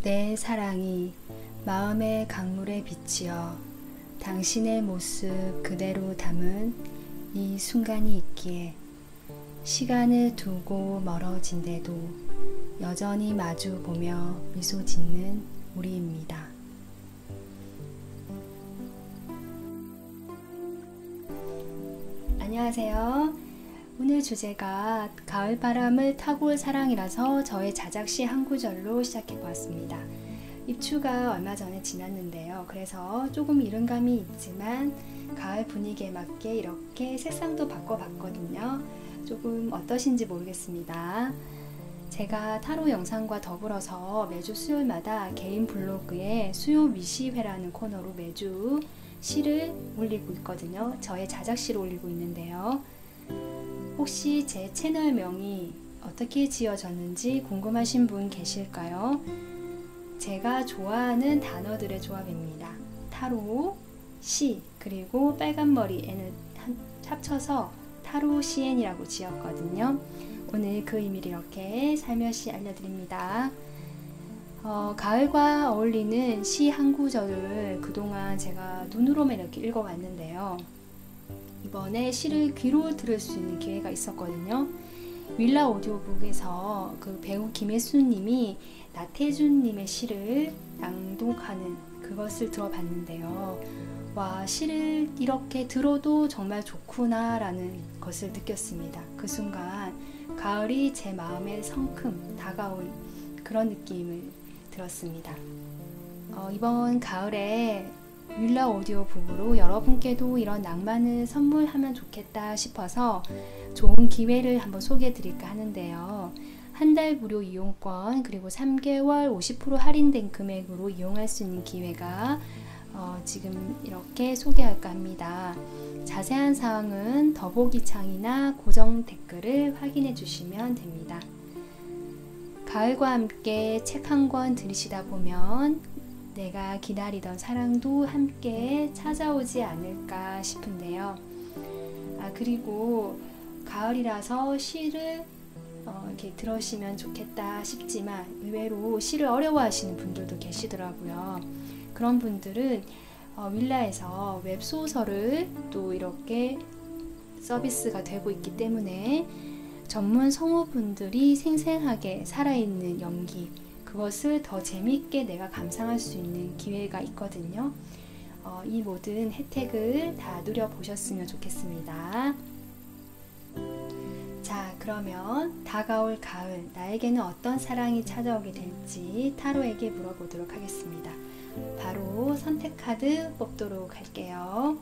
내 사랑이 마음의 강물에 비치어 당신의 모습 그대로 담은 이 순간이 있기에 시간을 두고 멀어진데도 여전히 마주보며 미소 짓는 우리입니다. 안녕하세요. 오늘 주제가 가을바람을 타고 올 사랑이라서 저의 자작시 한 구절로 시작해 보았습니다. 입추가 얼마 전에 지났는데요. 그래서 조금 이른감이 있지만 가을 분위기에 맞게 이렇게 색상도 바꿔봤거든요. 조금 어떠신지 모르겠습니다. 제가 타로 영상과 더불어서 매주 수요일마다 개인 블로그에 수요 미시회라는 코너로 매주 시를 올리고 있거든요. 저의 자작시를 올리고 있는데요. 혹시 제 채널명이 어떻게 지어졌는지 궁금하신 분 계실까요? 제가 좋아하는 단어들의 조합입니다. 타로, 시, 그리고 빨간머리 N을 합쳐서 타로 CN이라고 지었거든요. 오늘 그 의미를 이렇게 살며시 알려드립니다. 가을과 어울리는 시 한 구절을 그동안 제가 눈으로만 이렇게 읽어왔는데요. 이번에 시를 귀로 들을 수 있는 기회가 있었거든요. 윌라 오디오북에서 그 배우 김혜수님이 나태주님의 시를 낭독하는 그것을 들어봤는데요. 와, 시를 이렇게 들어도 정말 좋구나 라는 것을 느꼈습니다. 그 순간 가을이 제 마음에 성큼 다가온 그런 느낌을 들었습니다. 이번 가을에 윌라 오디오북으로 여러분께도 이런 낭만을 선물하면 좋겠다 싶어서 좋은 기회를 한번 소개해 드릴까 하는데요. 한 달 무료 이용권 그리고 3개월 50% 할인된 금액으로 이용할 수 있는 기회가 지금 이렇게 소개할까 합니다. 자세한 사항은 더보기 창이나 고정 댓글을 확인해 주시면 됩니다. 가을과 함께 책 한 권 들이시다 보면 내가 기다리던 사랑도 함께 찾아오지 않을까 싶은데요. 그리고 가을이라서 시를 이렇게 들으시면 좋겠다 싶지만 의외로 시를 어려워하시는 분들도 계시더라고요. 그런 분들은 윌라에서 웹소설을 또 이렇게 서비스가 되고 있기 때문에 전문 성우분들이 생생하게 살아있는 연기, 그것을 더 재미있게 내가 감상할 수 있는 기회가 있거든요. 이 모든 혜택을 다 누려보셨으면 좋겠습니다. 자, 그러면 다가올 가을, 나에게는 어떤 사랑이 찾아오게 될지 타로에게 물어보도록 하겠습니다. 바로 선택 카드 뽑도록 할게요.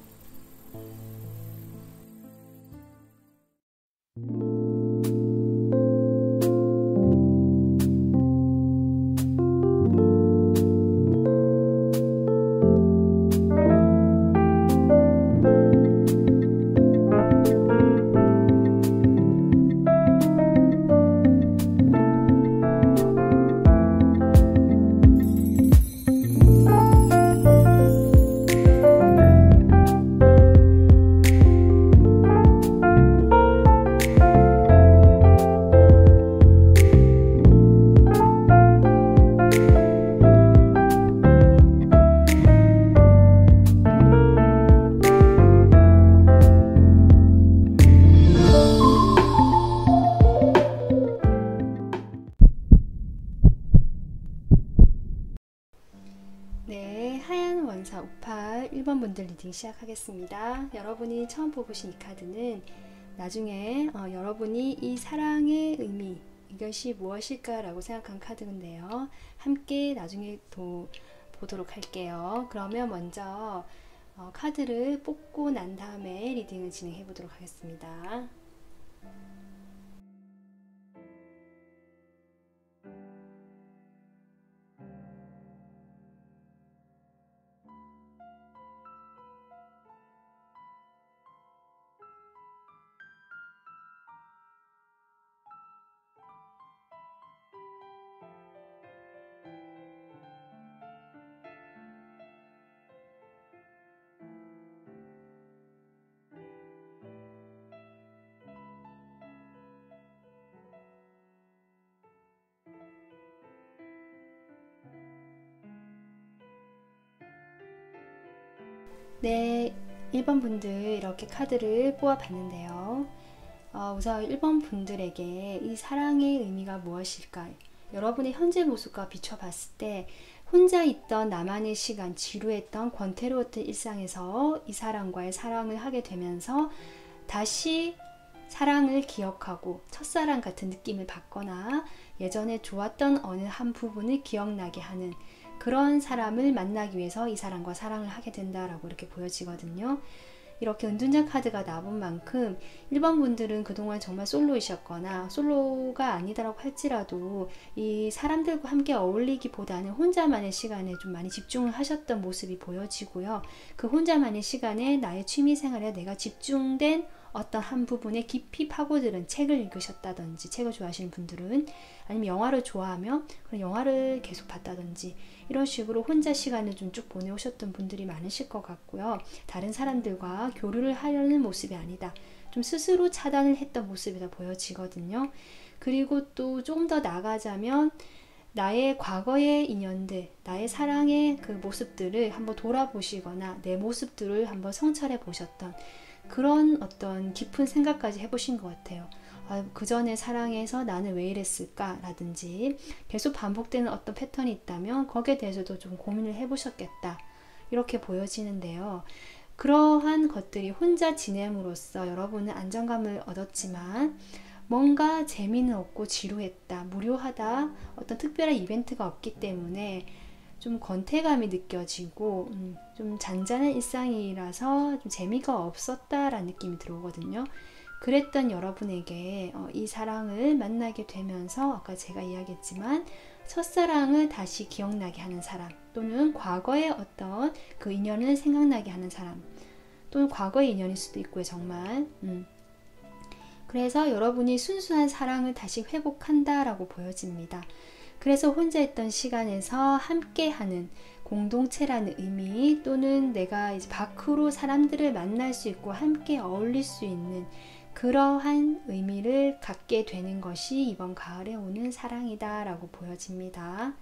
네, 하얀 원사 58 1번 분들 리딩 시작하겠습니다. 여러분이 처음 뽑으신 이 카드는 나중에 여러분이 이 사랑의 의미, 이것이 무엇일까 라고 생각한 카드인데요. 함께 나중에 보도록 할게요. 그러면 먼저 카드를 뽑고 난 다음에 리딩을 진행해 보도록 하겠습니다. 네, 1번 분들 이렇게 카드를 뽑아 봤는데요. 우선 1번 분들에게 이 사랑의 의미가 무엇일까? 여러분의 현재 모습과 비춰봤을 때 혼자 있던 나만의 시간, 지루했던 권태로웠던 일상에서 이 사람과의 사랑을 하게 되면서 다시 사랑을 기억하고 첫사랑 같은 느낌을 받거나 예전에 좋았던 어느 한 부분을 기억나게 하는 그런 사람을 만나기 위해서 이 사람과 사랑을 하게 된다라고 이렇게 보여지거든요. 이렇게 은둔자 카드가 나온 만큼 1번 분들은 그동안 정말 솔로이셨거나 솔로가 아니다라고 할지라도 이 사람들과 함께 어울리기보다는 혼자만의 시간에 좀 많이 집중을 하셨던 모습이 보여지고요. 그 혼자만의 시간에 나의 취미생활에 내가 집중된 어떤 한 부분에 깊이 파고드는 책을 읽으셨다든지, 책을 좋아하시는 분들은, 아니면 영화를 좋아하면 그런 영화를 계속 봤다든지 이런 식으로 혼자 시간을 좀 쭉 보내오셨던 분들이 많으실 것 같고요. 다른 사람들과 교류를 하려는 모습이 아니다, 좀 스스로 차단을 했던 모습이 다 보여지거든요. 그리고 또 조금 더 나가자면 나의 과거의 인연들, 나의 사랑의 그 모습들을 한번 돌아보시거나 내 모습들을 한번 성찰해 보셨던 그런 어떤 깊은 생각까지 해보신 것 같아요. 그 전에 사랑해서 나는 왜 이랬을까? 라든지 계속 반복되는 어떤 패턴이 있다면 거기에 대해서도 좀 고민을 해보셨겠다, 이렇게 보여지는데요. 그러한 것들이 혼자 지냄으로써 여러분은 안정감을 얻었지만 뭔가 재미는 없고 지루했다, 무료하다, 어떤 특별한 이벤트가 없기 때문에 좀 권태감이 느껴지고 좀 잔잔한 일상이라서 좀 재미가 없었다라는 느낌이 들어오거든요. 그랬던 여러분에게 이 사랑을 만나게 되면서 아까 제가 이야기했지만 첫사랑을 다시 기억나게 하는 사람, 또는 과거의 어떤 그 인연을 생각나게 하는 사람, 또는 과거의 인연일 수도 있고요. 정말 그래서 여러분이 순수한 사랑을 다시 회복한다라고 보여집니다. 그래서 혼자 있던 시간에서 함께하는 공동체라는 의미, 또는 내가 이제 밖으로 사람들을 만날 수 있고 함께 어울릴 수 있는 그러한 의미를 갖게 되는 것이 이번 가을에 오는 사랑이다 라고 보여집니다.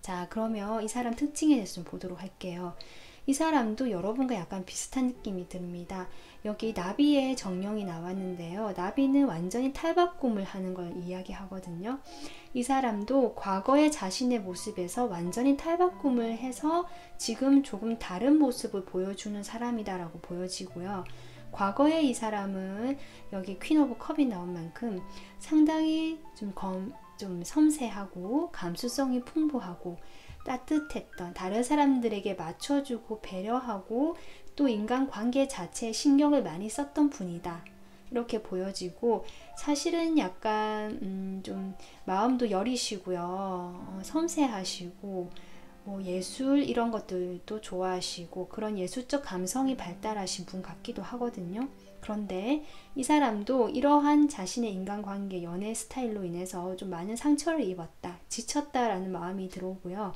자, 그러면 이 사람 특징에 대해서 좀 보도록 할게요. 이 사람도 여러분과 약간 비슷한 느낌이 듭니다. 여기 나비의 정령이 나왔는데요. 나비는 완전히 탈바꿈을 하는 걸 이야기하거든요. 이 사람도 과거의 자신의 모습에서 완전히 탈바꿈을 해서 지금 조금 다른 모습을 보여주는 사람이다라고 보여지고요. 과거에 이 사람은 여기 퀸 오브 컵이 나온 만큼 상당히 좀 섬세하고 감수성이 풍부하고 따뜻했던, 다른 사람들에게 맞춰주고 배려하고 또 인간관계 자체에 신경을 많이 썼던 분이다, 이렇게 보여지고, 사실은 약간 좀 마음도 여리시고요, 섬세하시고 뭐 예술 이런 것들도 좋아하시고 그런 예술적 감성이 발달하신 분 같기도 하거든요. 그런데 이 사람도 이러한 자신의 인간관계, 연애 스타일로 인해서 좀 많은 상처를 입었다, 지쳤다라는 마음이 들어오고요.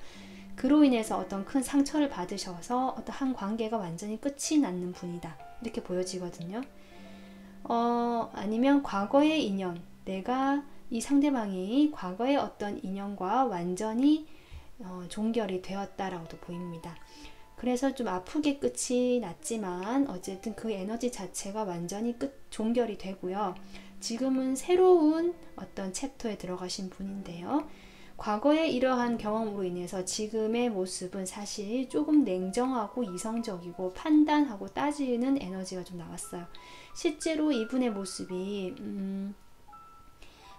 그로 인해서 어떤 큰 상처를 받으셔서 어떤 한 관계가 완전히 끝이 났는 분이다, 이렇게 보여지거든요. 아니면 과거의 인연, 내가 이 상대방이 과거의 어떤 인연과 완전히 종결이 되었다라고도 보입니다. 그래서 좀 아프게 끝이 났지만 어쨌든 그 에너지 자체가 완전히 종결이 되고요. 지금은 새로운 어떤 챕터에 들어가신 분인데요. 과거의 이러한 경험으로 인해서 지금의 모습은 사실 조금 냉정하고 이성적이고 판단하고 따지는 에너지가 좀 나왔어요. 실제로 이분의 모습이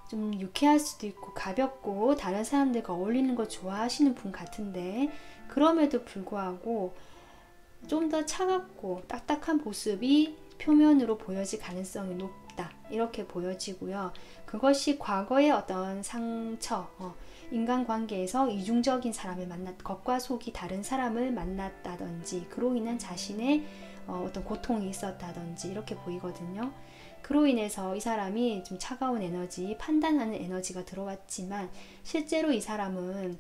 좀 유쾌할 수도 있고 가볍고 다른 사람들과 어울리는 거 좋아하시는 분 같은데, 그럼에도 불구하고 좀 더 차갑고 딱딱한 모습이 표면으로 보여질 가능성이 높다, 이렇게 보여지고요. 그것이 과거의 어떤 상처, 인간관계에서 이중적인 사람을 겉과 속이 다른 사람을 만났다든지 그로 인한 자신의 어떤 고통이 있었다든지 이렇게 보이거든요. 그로 인해서 이 사람이 좀 차가운 에너지, 판단하는 에너지가 들어왔지만 실제로 이 사람은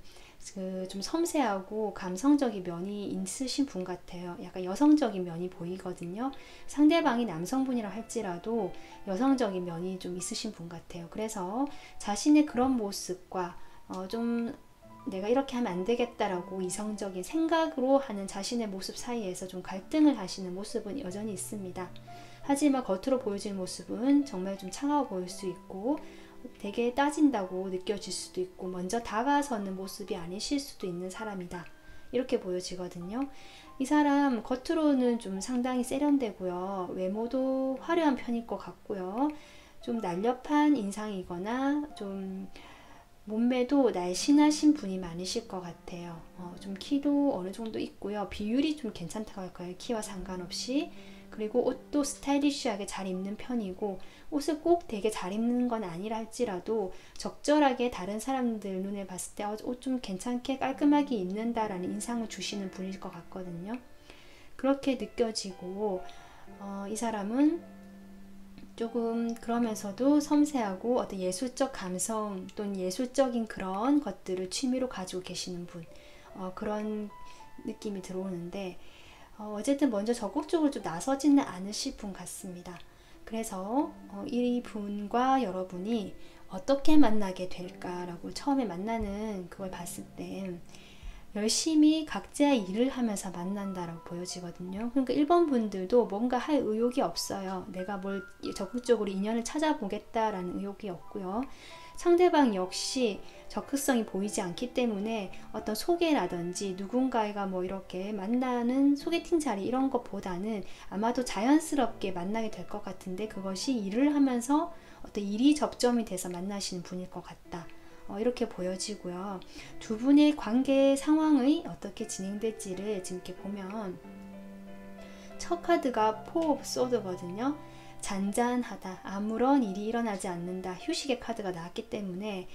좀 섬세하고 감성적인 면이 있으신 분 같아요. 약간 여성적인 면이 보이거든요. 상대방이 남성분이라 할지라도 여성적인 면이 좀 있으신 분 같아요. 그래서 자신의 그런 모습과 좀 내가 이렇게 하면 안 되겠다라고 이성적인 생각으로 하는 자신의 모습 사이에서 좀 갈등을 하시는 모습은 여전히 있습니다. 하지만 겉으로 보여지는 모습은 정말 좀 차가워 보일 수 있고 되게 따진다고 느껴질 수도 있고 먼저 다가서는 모습이 아니실 수도 있는 사람이다, 이렇게 보여지거든요. 이 사람 겉으로는 좀 상당히 세련되고요, 외모도 화려한 편일 것 같고요, 좀 날렵한 인상이거나 좀 몸매도 날씬하신 분이 많으실 것 같아요. 좀 키도 어느 정도 있고요, 비율이 좀 괜찮다고 할까요? 키와 상관없이. 그리고 옷도 스타일리시하게 잘 입는 편이고, 옷을 꼭 되게 잘 입는 건 아니라 할지라도 적절하게 다른 사람들 눈에 봤을 때 옷 좀 괜찮게 깔끔하게 입는다라는 인상을 주시는 분일 것 같거든요. 그렇게 느껴지고 이 사람은 조금 그러면서도 섬세하고 어떤 예술적 감성 또는 예술적인 그런 것들을 취미로 가지고 계시는 분, 그런 느낌이 들어오는데 어쨌든 먼저 적극적으로 좀 나서지는 않으실 분 같습니다. 그래서 이 분과 여러분이 어떻게 만나게 될까라고 처음에 만나는 그걸 봤을 때 열심히 각자의 일을 하면서 만난다라고 보여지거든요. 그러니까 1번 분들도 뭔가 할 의욕이 없어요. 내가 뭘 적극적으로 인연을 찾아보겠다라는 의욕이 없고요. 상대방 역시 적극성이 보이지 않기 때문에 어떤 소개라든지 누군가가 뭐 이렇게 만나는 소개팅 자리 이런 것보다는 아마도 자연스럽게 만나게 될 것 같은데, 그것이 일을 하면서 어떤 일이 접점이 돼서 만나시는 분일 것 같다, 이렇게 보여지고요. 두 분의 관계 상황이 어떻게 진행될지를 지금 이렇게 보면 첫 카드가 포 오브 소드거든요. 잔잔하다, 아무런 일이 일어나지 않는다, 휴식의 카드가 나왔기 때문에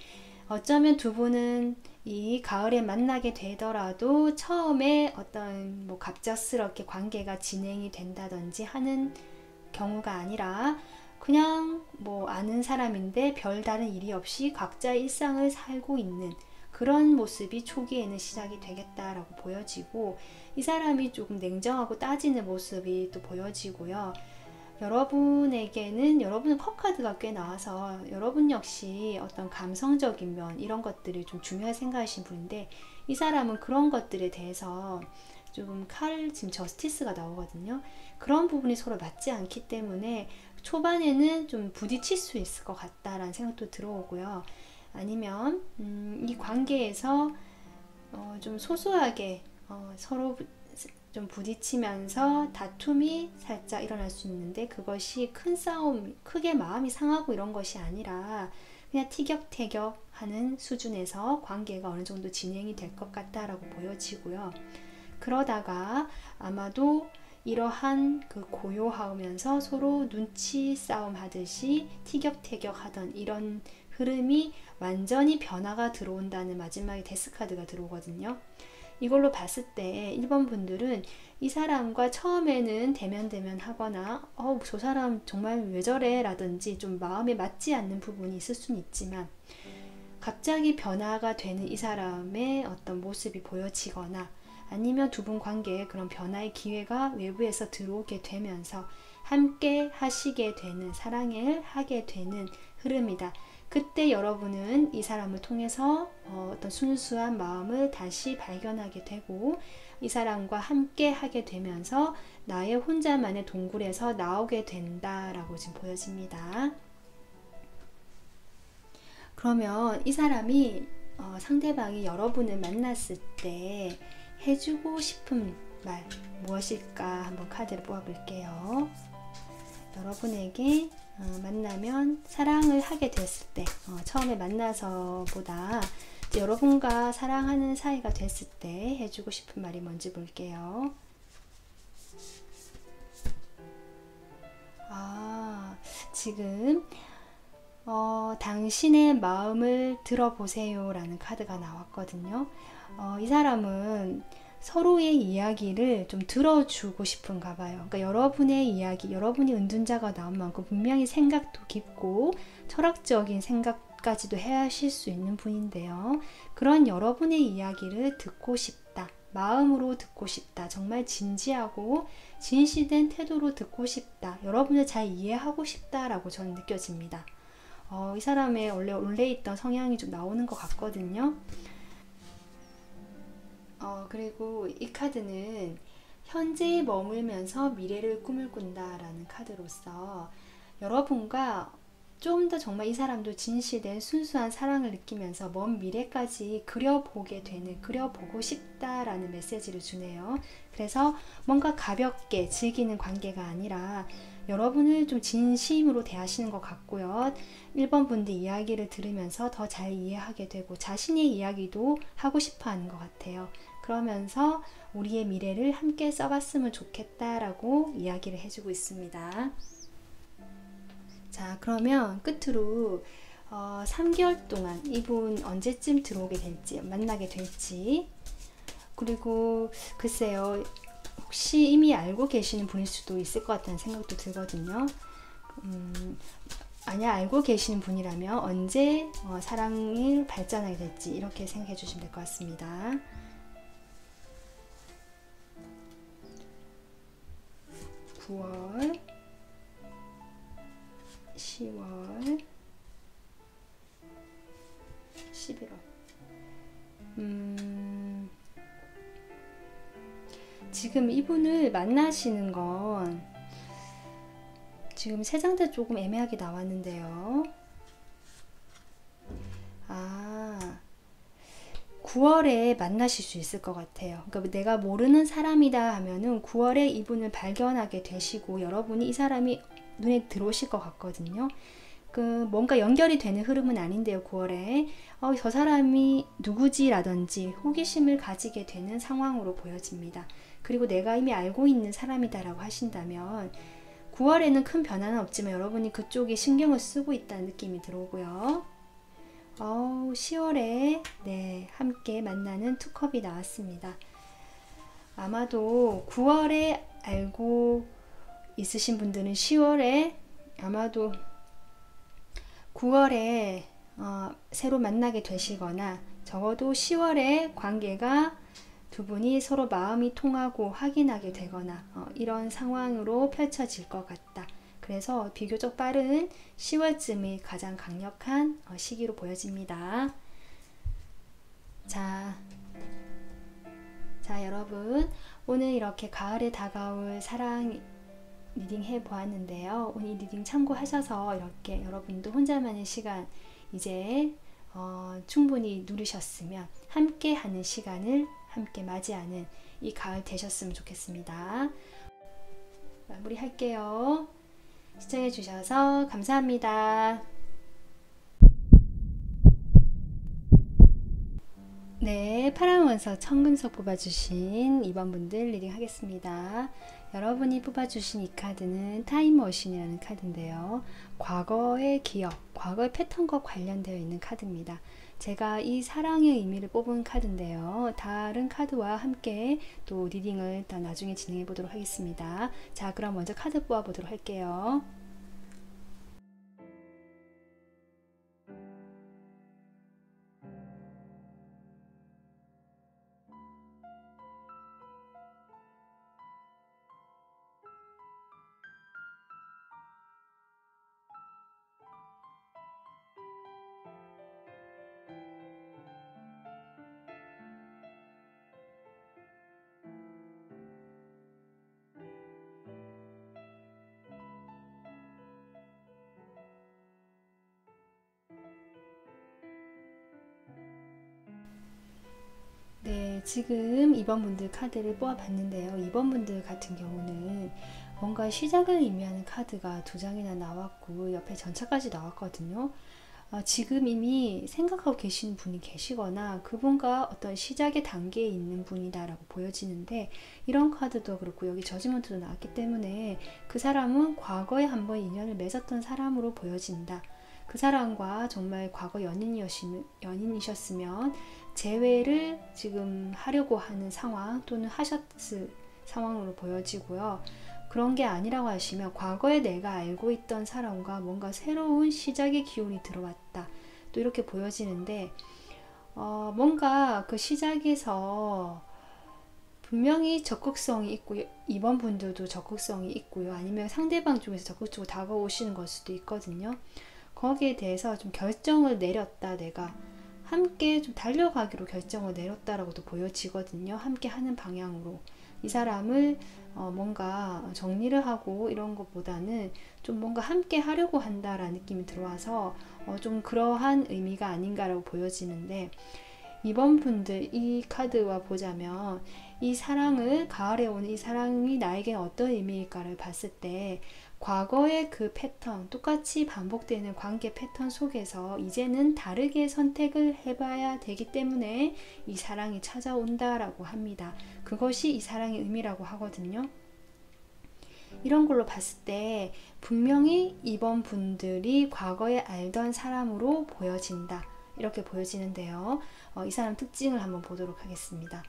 어쩌면 두 분은 이 가을에 만나게 되더라도 처음에 어떤 뭐 갑작스럽게 관계가 진행이 된다든지 하는 경우가 아니라 그냥 뭐 아는 사람인데 별다른 일이 없이 각자의 일상을 살고 있는 그런 모습이 초기에는 시작이 되겠다라고 보여지고, 이 사람이 조금 냉정하고 따지는 모습이 또 보여지고요. 여러분은 컵 카드가 꽤 나와서 여러분 역시 어떤 감성적인 면 이런 것들을 좀 중요하게 생각하시는 분인데, 이 사람은 그런 것들에 대해서 좀 지금 저스티스가 나오거든요. 그런 부분이 서로 맞지 않기 때문에 초반에는 좀 부딪힐 수 있을 것 같다라는 생각도 들어오고요. 아니면 이 관계에서 좀 소소하게 서로 좀 부딪히면서 다툼이 살짝 일어날 수 있는데, 그것이 큰 싸움, 크게 마음이 상하고 이런 것이 아니라 그냥 티격태격 하는 수준에서 관계가 어느 정도 진행이 될 것 같다라고 보여지고요. 그러다가 아마도 이러한 그 고요하면서 서로 눈치 싸움 하듯이 티격태격 하던 이런 흐름이 완전히 변화가 들어온다는 마지막에 데스카드가 들어오거든요. 이걸로 봤을 때 1번 분들은 이 사람과 처음에는 대면 하거나 저 사람 정말 왜 저래 라든지 좀 마음에 맞지 않는 부분이 있을 수는 있지만, 갑자기 변화가 되는 이 사람의 어떤 모습이 보여지거나 아니면 두 분 관계에 그런 변화의 기회가 외부에서 들어오게 되면서 함께 하시게 되는, 사랑을 하게 되는 흐름이다. 그때 여러분은 이 사람을 통해서 어떤 순수한 마음을 다시 발견하게 되고 이 사람과 함께 하게 되면서 나의 혼자만의 동굴에서 나오게 된다라고 지금 보여집니다. 그러면 이 사람이 상대방이 여러분을 만났을 때 해주고 싶은 말 무엇일까 한번 카드를 뽑아볼게요. 여러분에게 만나면 사랑을 하게 됐을 때, 처음에 만나서보다 여러분과 사랑하는 사이가 됐을 때 해주고 싶은 말이 뭔지 볼게요. 지금 당신의 마음을 들어보세요 라는 카드가 나왔거든요. 이 사람은 서로의 이야기를 좀 들어주고 싶은가 봐요. 그러니까 여러분의 이야기, 여러분이 은둔자가 나온 만큼 분명히 생각도 깊고 철학적인 생각까지도 하실 수 있는 분인데요. 그런 여러분의 이야기를 듣고 싶다. 마음으로 듣고 싶다. 정말 진지하고 진실된 태도로 듣고 싶다. 여러분을 잘 이해하고 싶다라고 저는 느껴집니다. 이 사람의 원래 있던 성향이 좀 나오는 것 같거든요. 그리고 이 카드는 현재에 머물면서 미래를 꿈을 꾼다 라는 카드로서 여러분과 좀 더 정말 이 사람도 진실된 순수한 사랑을 느끼면서 먼 미래까지 그려보고 싶다라는 메시지를 주네요. 그래서 뭔가 가볍게 즐기는 관계가 아니라 여러분을 좀 진심으로 대하시는 것 같고요. 1번 분들 이야기를 들으면서 더 잘 이해하게 되고 자신의 이야기도 하고 싶어 하는 것 같아요. 그러면서 우리의 미래를 함께 써봤으면 좋겠다라고 이야기를 해주고 있습니다. 자, 그러면 끝으로 3개월 동안 이분 언제쯤 들어오게 될지, 만나게 될지, 그리고 글쎄요, 혹시 이미 알고 계시는 분일 수도 있을 것 같다는 생각도 들거든요. 만약 알고 계시는 분이라면 언제 사랑이 발전하게 될지 이렇게 생각해 주시면 될 것 같습니다. 9월 10월 11월 지금 이분을 만나시는 건 지금 세 장대 조금 애매하게 나왔는데요. 9월에 만나실 수 있을 것 같아요. 그러니까 내가 모르는 사람이다 하면은 9월에 이분을 발견하게 되시고 여러분이 이 사람이 눈에 들어오실 것 같거든요. 뭔가 연결이 되는 흐름은 아닌데요. 9월에 저 사람이 누구지 라든지 호기심을 가지게 되는 상황으로 보여집니다. 그리고 내가 이미 알고 있는 사람이다 라고 하신다면 9월에는 큰 변화는 없지만 여러분이 그쪽에 신경을 쓰고 있다는 느낌이 들어오고요. 10월에 함께 만나는 투컵이 나왔습니다. 아마도 9월에 알고 있으신 분들은 10월에 아마도 9월에 새로 만나게 되시거나 적어도 10월에 관계가 두 분이 서로 마음이 통하고 확인하게 되거나 이런 상황으로 펼쳐질 것 같다. 그래서 비교적 빠른 10월쯤이 가장 강력한 시기로 보여집니다. 자, 여러분 오늘 이렇게 가을에 다가올 사랑 리딩 해보았는데요. 오늘 리딩 참고하셔서 이렇게 여러분도 혼자만의 시간 이제 충분히 누리셨으면 함께 하는 시간을 함께 맞이하는 이 가을 되셨으면 좋겠습니다. 마무리할게요. 시청해주셔서 감사합니다. 네, 파란 원석 청금석 뽑아주신 2번 분들 리딩 하겠습니다. 여러분이 뽑아주신 이 카드는 타임머신이라는 카드인데요. 과거의 기억, 과거의 패턴과 관련되어 있는 카드입니다. 제가 이 사랑의 의미를 뽑은 카드인데요. 다른 카드와 함께 또 리딩을 더 나중에 진행해 보도록 하겠습니다. 자, 그럼 먼저 카드 뽑아 보도록 할게요. 네, 지금 2번 분들 카드를 뽑아봤는데요. 2번 분들 같은 경우는 뭔가 시작을 의미하는 카드가 2장이나 나왔고 옆에 전차까지 나왔거든요. 지금 이미 생각하고 계시는 분이 계시거나 그분과 어떤 시작의 단계에 있는 분이다라고 보여지는데 이런 카드도 그렇고 여기 저지먼트도 나왔기 때문에 그 사람은 과거에 한번 인연을 맺었던 사람으로 보여진다. 그 사람과 정말 과거 연인이셨으면 재회를 지금 하려고 하는 상황 또는 하셨을 상황으로 보여지고요. 그런 게 아니라고 하시면 과거에 내가 알고 있던 사람과 뭔가 새로운 시작의 기운이 들어왔다. 또 이렇게 보여지는데 뭔가 그 시작에서 분명히 적극성이 있고요. 2번 분들도 적극성이 있고요. 아니면 상대방 쪽에서 적극적으로 다가오시는 걸 수도 있거든요. 거기에 대해서 좀 결정을 내렸다. 내가 함께 좀 달려가기로 결정을 내렸다라고도 보여지거든요. 함께 하는 방향으로. 이 사람을 뭔가 정리를 하고 이런 것보다는 좀 뭔가 함께 하려고 한다라는 느낌이 들어와서 좀 그러한 의미가 아닌가라고 보여지는데, 이번 분들 이 카드와 보자면 이 사랑을, 가을에 오는 이 사랑이 나에게 어떤 의미일까를 봤을 때, 과거의 그 패턴, 똑같이 반복되는 관계 패턴 속에서 이제는 다르게 선택을 해봐야 되기 때문에 이 사랑이 찾아온다라고 합니다. 그것이 이 사랑의 의미라고 하거든요. 이런 걸로 봤을 때 분명히 이번 분들이 과거에 알던 사람으로 보여진다, 이렇게 보여지는데요. 이 사람 특징을 한번 보도록 하겠습니다.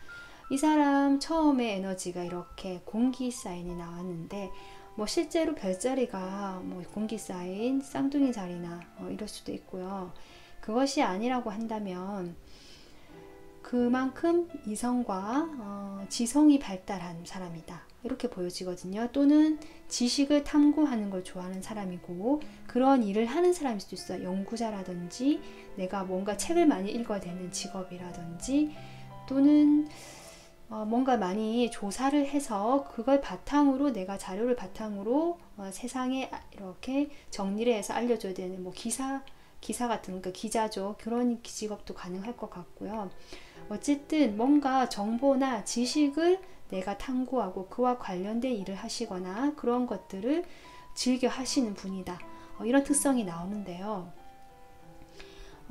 이 사람 처음에 에너지가 이렇게 공기 사인이 나왔는데, 뭐 실제로 별자리가 뭐 공기 사인, 쌍둥이 자리나 이럴 수도 있고요. 그것이 아니라고 한다면 그만큼 이성과 지성이 발달한 사람이다, 이렇게 보여지거든요. 또는 지식을 탐구하는 걸 좋아하는 사람이고, 그런 일을 하는 사람일 수도 있어요. 연구자라든지 내가 뭔가 책을 많이 읽어야 되는 직업이라든지, 또는 뭔가 많이 조사를 해서 그걸 바탕으로, 내가 자료를 바탕으로 세상에 이렇게 정리를 해서 알려줘야 되는 뭐 기사 같은, 그러니까 기자죠. 그런 직업도 가능할 것 같고요. 어쨌든 뭔가 정보나 지식을 내가 탐구하고 그와 관련된 일을 하시거나 그런 것들을 즐겨 하시는 분이다, 이런 특성이 나오는데요.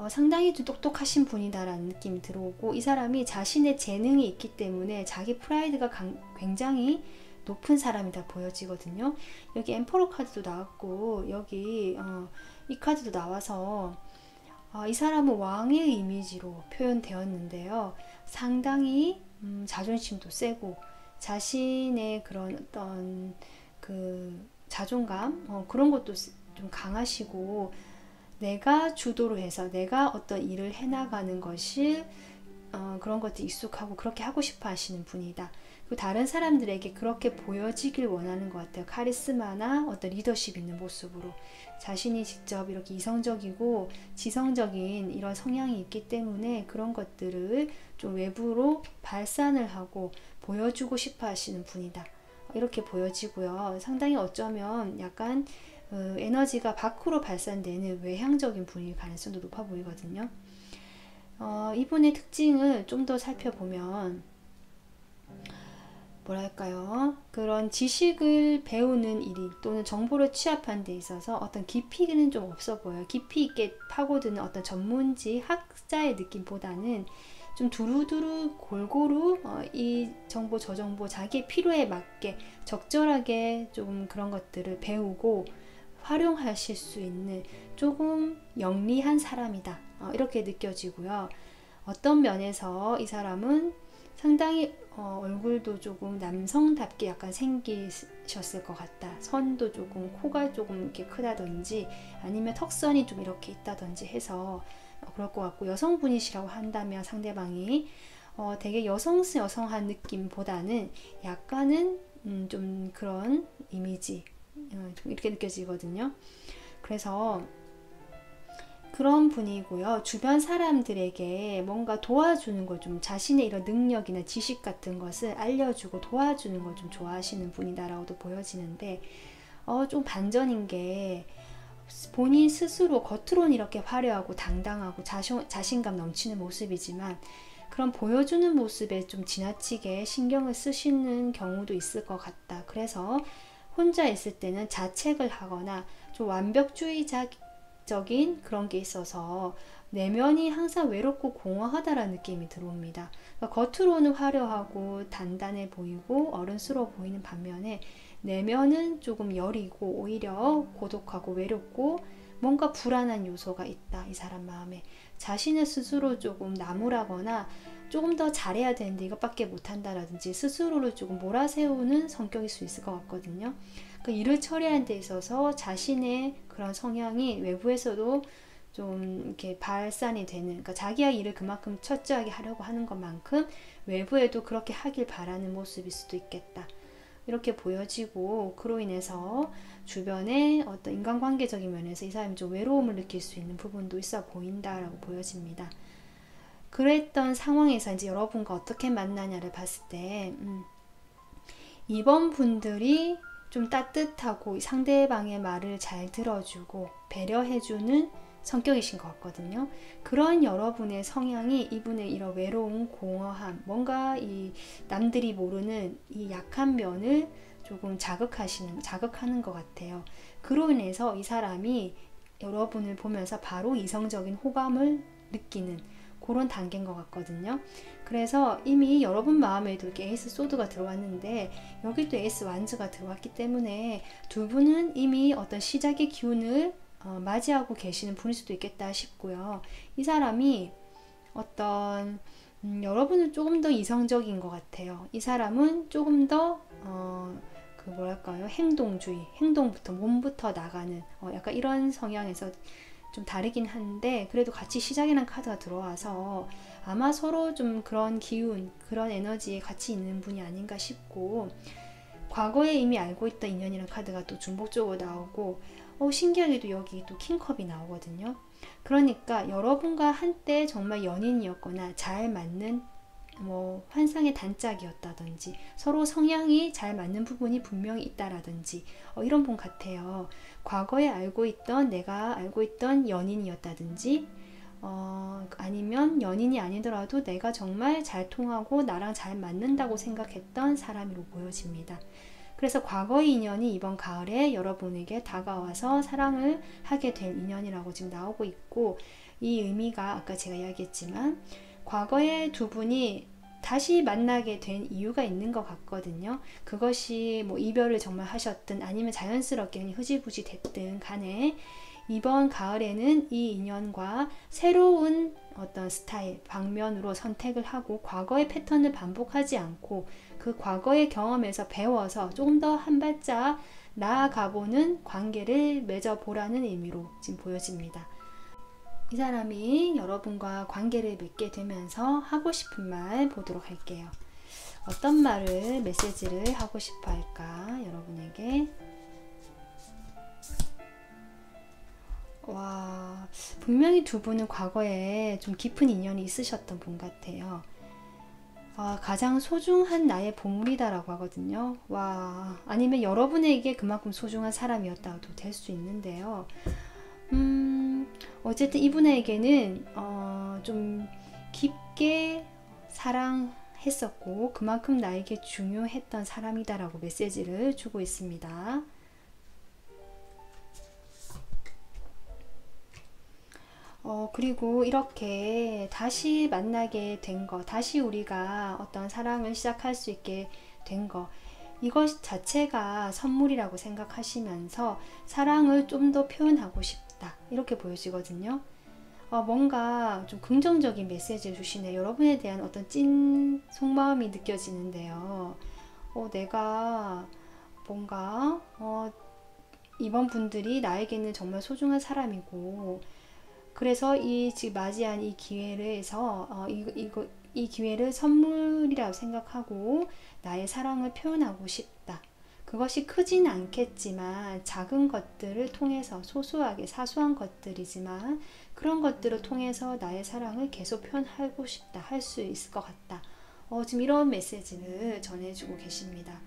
상당히 좀 똑똑하신 분이다라는 느낌이 들어오고, 이 사람이 자신의 재능이 있기 때문에 자기 프라이드가 굉장히 높은 사람이다 보여지거든요. 여기 엠퍼러 카드도 나왔고, 여기 이 카드도 나와서 이 사람은 왕의 이미지로 표현되었는데요. 상당히 자존심도 세고 자신의 그런 어떤 그 자존감, 그런 것도 좀 강하시고, 내가 주도를 해서 내가 어떤 일을 해나가는 것이 그런 것도 익숙하고 그렇게 하고 싶어 하시는 분이다. 그리고 다른 사람들에게 그렇게 보여지길 원하는 것 같아요. 카리스마나 어떤 리더십 있는 모습으로 자신이 직접 이렇게 이성적이고 지성적인 이런 성향이 있기 때문에 그런 것들을 좀 외부로 발산을 하고 보여주고 싶어 하시는 분이다, 이렇게 보여지고요. 상당히 어쩌면 약간 에너지가 밖으로 발산되는 외향적인 분일 가능성도 높아 보이거든요. 이분의 특징을 좀 더 살펴보면 뭐랄까요, 그런 지식을 배우는 일이 또는 정보를 취합하는 데 있어서 어떤 깊이는 좀 없어 보여요. 깊이 있게 파고드는 어떤 전문지 학자의 느낌보다는 좀 두루두루 골고루 이 정보 저 정보 자기의 필요에 맞게 적절하게 좀 그런 것들을 배우고 활용하실 수 있는 조금 영리한 사람이다, 이렇게 느껴지고요. 어떤 면에서 이 사람은 상당히 얼굴도 조금 남성답게 약간 생기셨을 것 같다. 선도 조금, 코가 조금 이렇게 크다든지 아니면 턱선이 좀 이렇게 있다든지 해서 그럴 것 같고, 여성분이시라고 한다면 상대방이 되게 여성한 느낌보다는 약간은 좀 그런 이미지, 좀 이렇게 느껴지거든요. 그래서 그런 분이고요. 주변 사람들에게 뭔가 도와주는 걸 좀, 자신의 이런 능력이나 지식 같은 것을 알려주고 도와주는 걸 좀 좋아하시는 분이다라고도 보여지는데, 좀 반전인 게 본인 스스로 겉으로는 이렇게 화려하고 당당하고 자신감 넘치는 모습이지만 그런 보여주는 모습에 좀 지나치게 신경을 쓰시는 경우도 있을 것 같다. 그래서 혼자 있을 때는 자책을 하거나 좀 완벽주의적인 그런 게 있어서 내면이 항상 외롭고 공허하다라는 느낌이 들어옵니다. 그러니까 겉으로는 화려하고 단단해 보이고 어른스러워 보이는 반면에 내면은 조금 여리고 오히려 고독하고 외롭고 뭔가 불안한 요소가 있다, 이 사람 마음에. 자신을 스스로 조금 나무라거나 조금 더 잘해야 되는데 이것밖에 못한다라든지 스스로를 조금 몰아세우는 성격일 수 있을 것 같거든요. 그 일을 처리하는 데 있어서 자신의 그런 성향이 외부에서도 좀 이렇게 발산이 되는, 그러니까 자기가 일을 그만큼 철저하게 하려고 하는 것만큼 외부에도 그렇게 하길 바라는 모습일 수도 있겠다, 이렇게 보여지고, 그로 인해서 주변에 어떤 인간관계적인 면에서 이 사람이 좀 외로움을 느낄 수 있는 부분도 있어 보인다라고 보여집니다. 그랬던 상황에서 이제 여러분과 어떻게 만나냐를 봤을 때 이번 분들이 좀 따뜻하고 상대방의 말을 잘 들어주고 배려해주는 성격이신 것 같거든요. 그런 여러분의 성향이 이분의 이런 외로움, 공허함, 뭔가 이 남들이 모르는 이 약한 면을 조금 자극하는 것 같아요. 그로 인해서 이 사람이 여러분을 보면서 바로 이성적인 호감을 느끼는 그런 단계인 것 같거든요. 그래서 이미 여러분 마음에도 이렇게 에이스 소드가 들어왔는데 여기도 에이스 완즈가 들어왔기 때문에 두 분은 이미 어떤 시작의 기운을 맞이하고 계시는 분일 수도 있겠다 싶고요. 이 사람이 어떤 여러분은 조금 더 이성적인 것 같아요. 이 사람은 조금 더 그 뭐랄까요, 행동주의, 행동부터 몸부터 나가는 약간 이런 성향에서 좀 다르긴 한데 그래도 같이 시작이라는 카드가 들어와서 아마 서로 좀 그런 기운, 그런 에너지에 같이 있는 분이 아닌가 싶고, 과거에 이미 알고 있던 인연이라는 카드가 또 중복적으로 나오고 신기하게도 여기 또 킹컵이 나오거든요. 그러니까 여러분과 한때 정말 연인이었거나 잘 맞는 뭐 환상의 단짝이었다든지 서로 성향이 잘 맞는 부분이 분명히 있다라든지 이런 분 같아요. 과거에 내가 알고 있던 연인이었다든지 아니면 연인이 아니더라도 내가 정말 잘 통하고 나랑 잘 맞는다고 생각했던 사람으로 보여집니다. 그래서 과거의 인연이 이번 가을에 여러분에게 다가와서 사랑을 하게 될 인연이라고 지금 나오고 있고, 이 의미가 아까 제가 이야기했지만 과거에 두 분이 다시 만나게 된 이유가 있는 것 같거든요. 그것이 뭐 이별을 정말 하셨든 아니면 자연스럽게 흐지부지 됐든 간에 이번 가을에는 이 인연과 새로운 어떤 스타일, 방면으로 선택을 하고 과거의 패턴을 반복하지 않고 그 과거의 경험에서 배워서 조금 더 한 발짝 나아가보는 관계를 맺어보라는 의미로 지금 보여집니다. 이 사람이 여러분과 관계를 맺게 되면서 하고 싶은 말 보도록 할게요. 어떤 말을, 메시지를 하고 싶어 할까, 여러분에게. 와, 분명히 두 분은 과거에 좀 깊은 인연이 있으셨던 분 같아요. 가장 소중한 나의 보물이다라고 하거든요. 와, 아니면 여러분에게 그만큼 소중한 사람이었다도 될 수 있는데요. 어쨌든 이분에게는 좀 깊게 사랑했었고 그만큼 나에게 중요했던 사람이다라고 메시지를 주고 있습니다. 그리고 이렇게 다시 만나게 된 거, 다시 우리가 어떤 사랑을 시작할 수 있게 된 거, 이것 자체가 선물이라고 생각하시면서 사랑을 좀 더 표현하고 싶다, 이렇게 보여지거든요. 뭔가 좀 긍정적인 메시지를 주시네요. 여러분에 대한 어떤 찐 속마음이 느껴지는데요. 내가 뭔가 이번 분들이 나에게는 정말 소중한 사람이고, 그래서 지금 맞이한 이 기회에서 이 기회를 선물이라고 생각하고 나의 사랑을 표현하고 싶다. 그것이 크진 않겠지만 작은 것들을 통해서, 소소하게 사소한 것들이지만 그런 것들을 통해서 나의 사랑을 계속 표현하고 싶다, 할 수 있을 것 같다. 지금 이런 메시지를 전해주고 계십니다.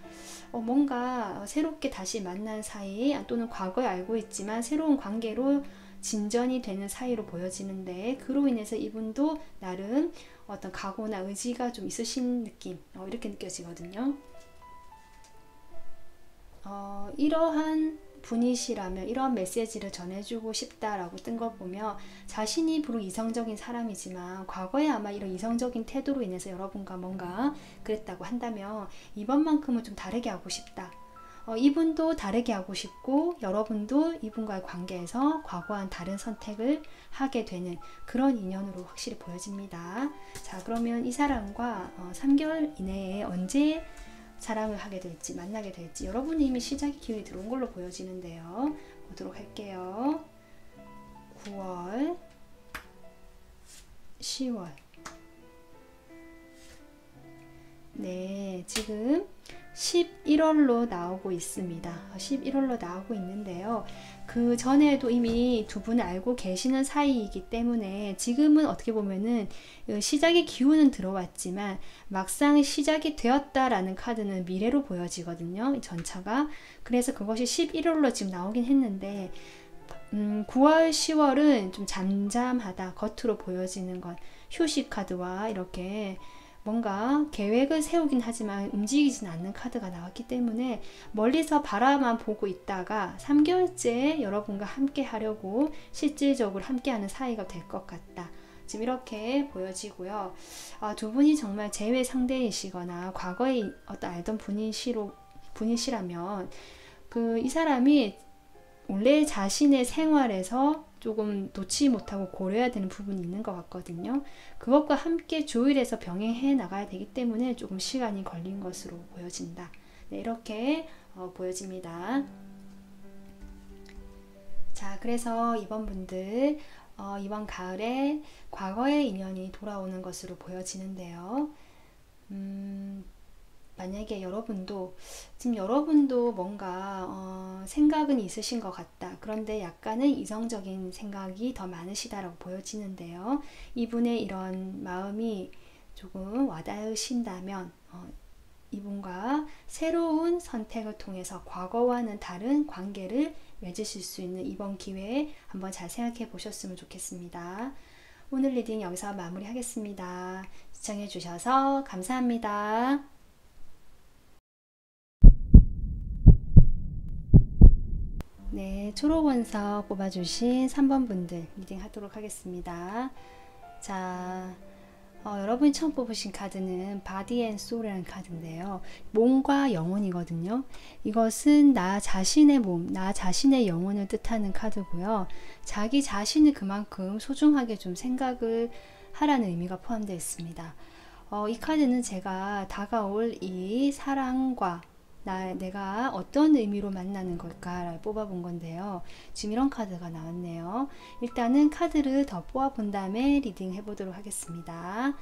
뭔가 새롭게 다시 만난 사이, 또는 과거에 알고 있지만 새로운 관계로 진전이 되는 사이로 보여지는데, 그로 인해서 이분도 나름 어떤 각오나 의지가 좀 있으신 느낌, 이렇게 느껴지거든요. 이러한 분이시라면 이러한 메시지를 전해주고 싶다라고 뜬 걸 보면 자신이 비록 이성적인 사람이지만 과거에 아마 이런 이성적인 태도로 인해서 여러분과 뭔가 그랬다고 한다면 이번만큼은 좀 다르게 하고 싶다. 이분도 다르게 하고 싶고 여러분도 이분과의 관계에서 과거와는 다른 선택을 하게 되는 그런 인연으로 확실히 보여집니다. 자, 그러면 이 사람과 3개월 이내에 언제 사랑을 하게 될지, 만나게 될지, 여러분이 이미 시작의 기운이 들어온 걸로 보여지는데요. 보도록 할게요. 9월, 10월. 네, 지금 11월로 나오고 있습니다. 11월로 나오고 있는데요. 그 전에도 이미 두 분을 알고 계시는 사이이기 때문에 지금은 어떻게 보면은 시작의 기운은 들어왔지만 막상 시작이 되었다라는 카드는 미래로 보여지거든요. 이 전차가. 그래서 그것이 11월로 지금 나오긴 했는데 9월, 10월은 좀 잠잠하다. 겉으로 보여지는 건 휴식 카드와 이렇게 뭔가 계획을 세우긴 하지만 움직이진 않는 카드가 나왔기 때문에 멀리서 바라만 보고 있다가 3개월째 여러분과 함께 하려고 실질적으로 함께하는 사이가 될 것 같다. 지금 이렇게 보여지고요. 두 분이 정말 재회 상대이시거나 과거에 어떤 알던 분이시라면 이 사람이 원래 자신의 생활에서 조금 놓지 못하고 고려해야 되는 부분이 있는 것 같거든요. 그것과 함께 조율해서 병행해 나가야 되기 때문에 조금 시간이 걸린 것으로 보여진다. 네, 이렇게 보여집니다. 자, 그래서 이번 분들 이번 가을에 과거의 인연이 돌아오는 것으로 보여지는데요. 만약에 지금 여러분도 뭔가 생각은 있으신 것 같다. 그런데 약간은 이성적인 생각이 더 많으시다라고 보여지는데요. 이분의 이런 마음이 조금 와닿으신다면 이분과 새로운 선택을 통해서 과거와는 다른 관계를 맺으실 수 있는 이번 기회에 한번 잘 생각해 보셨으면 좋겠습니다. 오늘 리딩 여기서 마무리하겠습니다. 시청해 주셔서 감사합니다. 네, 초록원석 뽑아주신 3번 분들 리딩 하도록 하겠습니다. 자, 여러분이 처음 뽑으신 카드는 바디 앤 소울이라는 카드인데요. 몸과 영혼이거든요. 이것은 나 자신의 몸, 나 자신의 영혼을 뜻하는 카드고요. 자기 자신을 그만큼 소중하게 좀 생각을 하라는 의미가 포함되어 있습니다. 이 카드는 제가 다가올 이 사랑과 내가 어떤 의미로 만나는 걸까 뽑아본 건데요. 지금 이런 카드가 나왔네요. 일단은 카드를 더 뽑아본 다음에 리딩 해보도록 하겠습니다.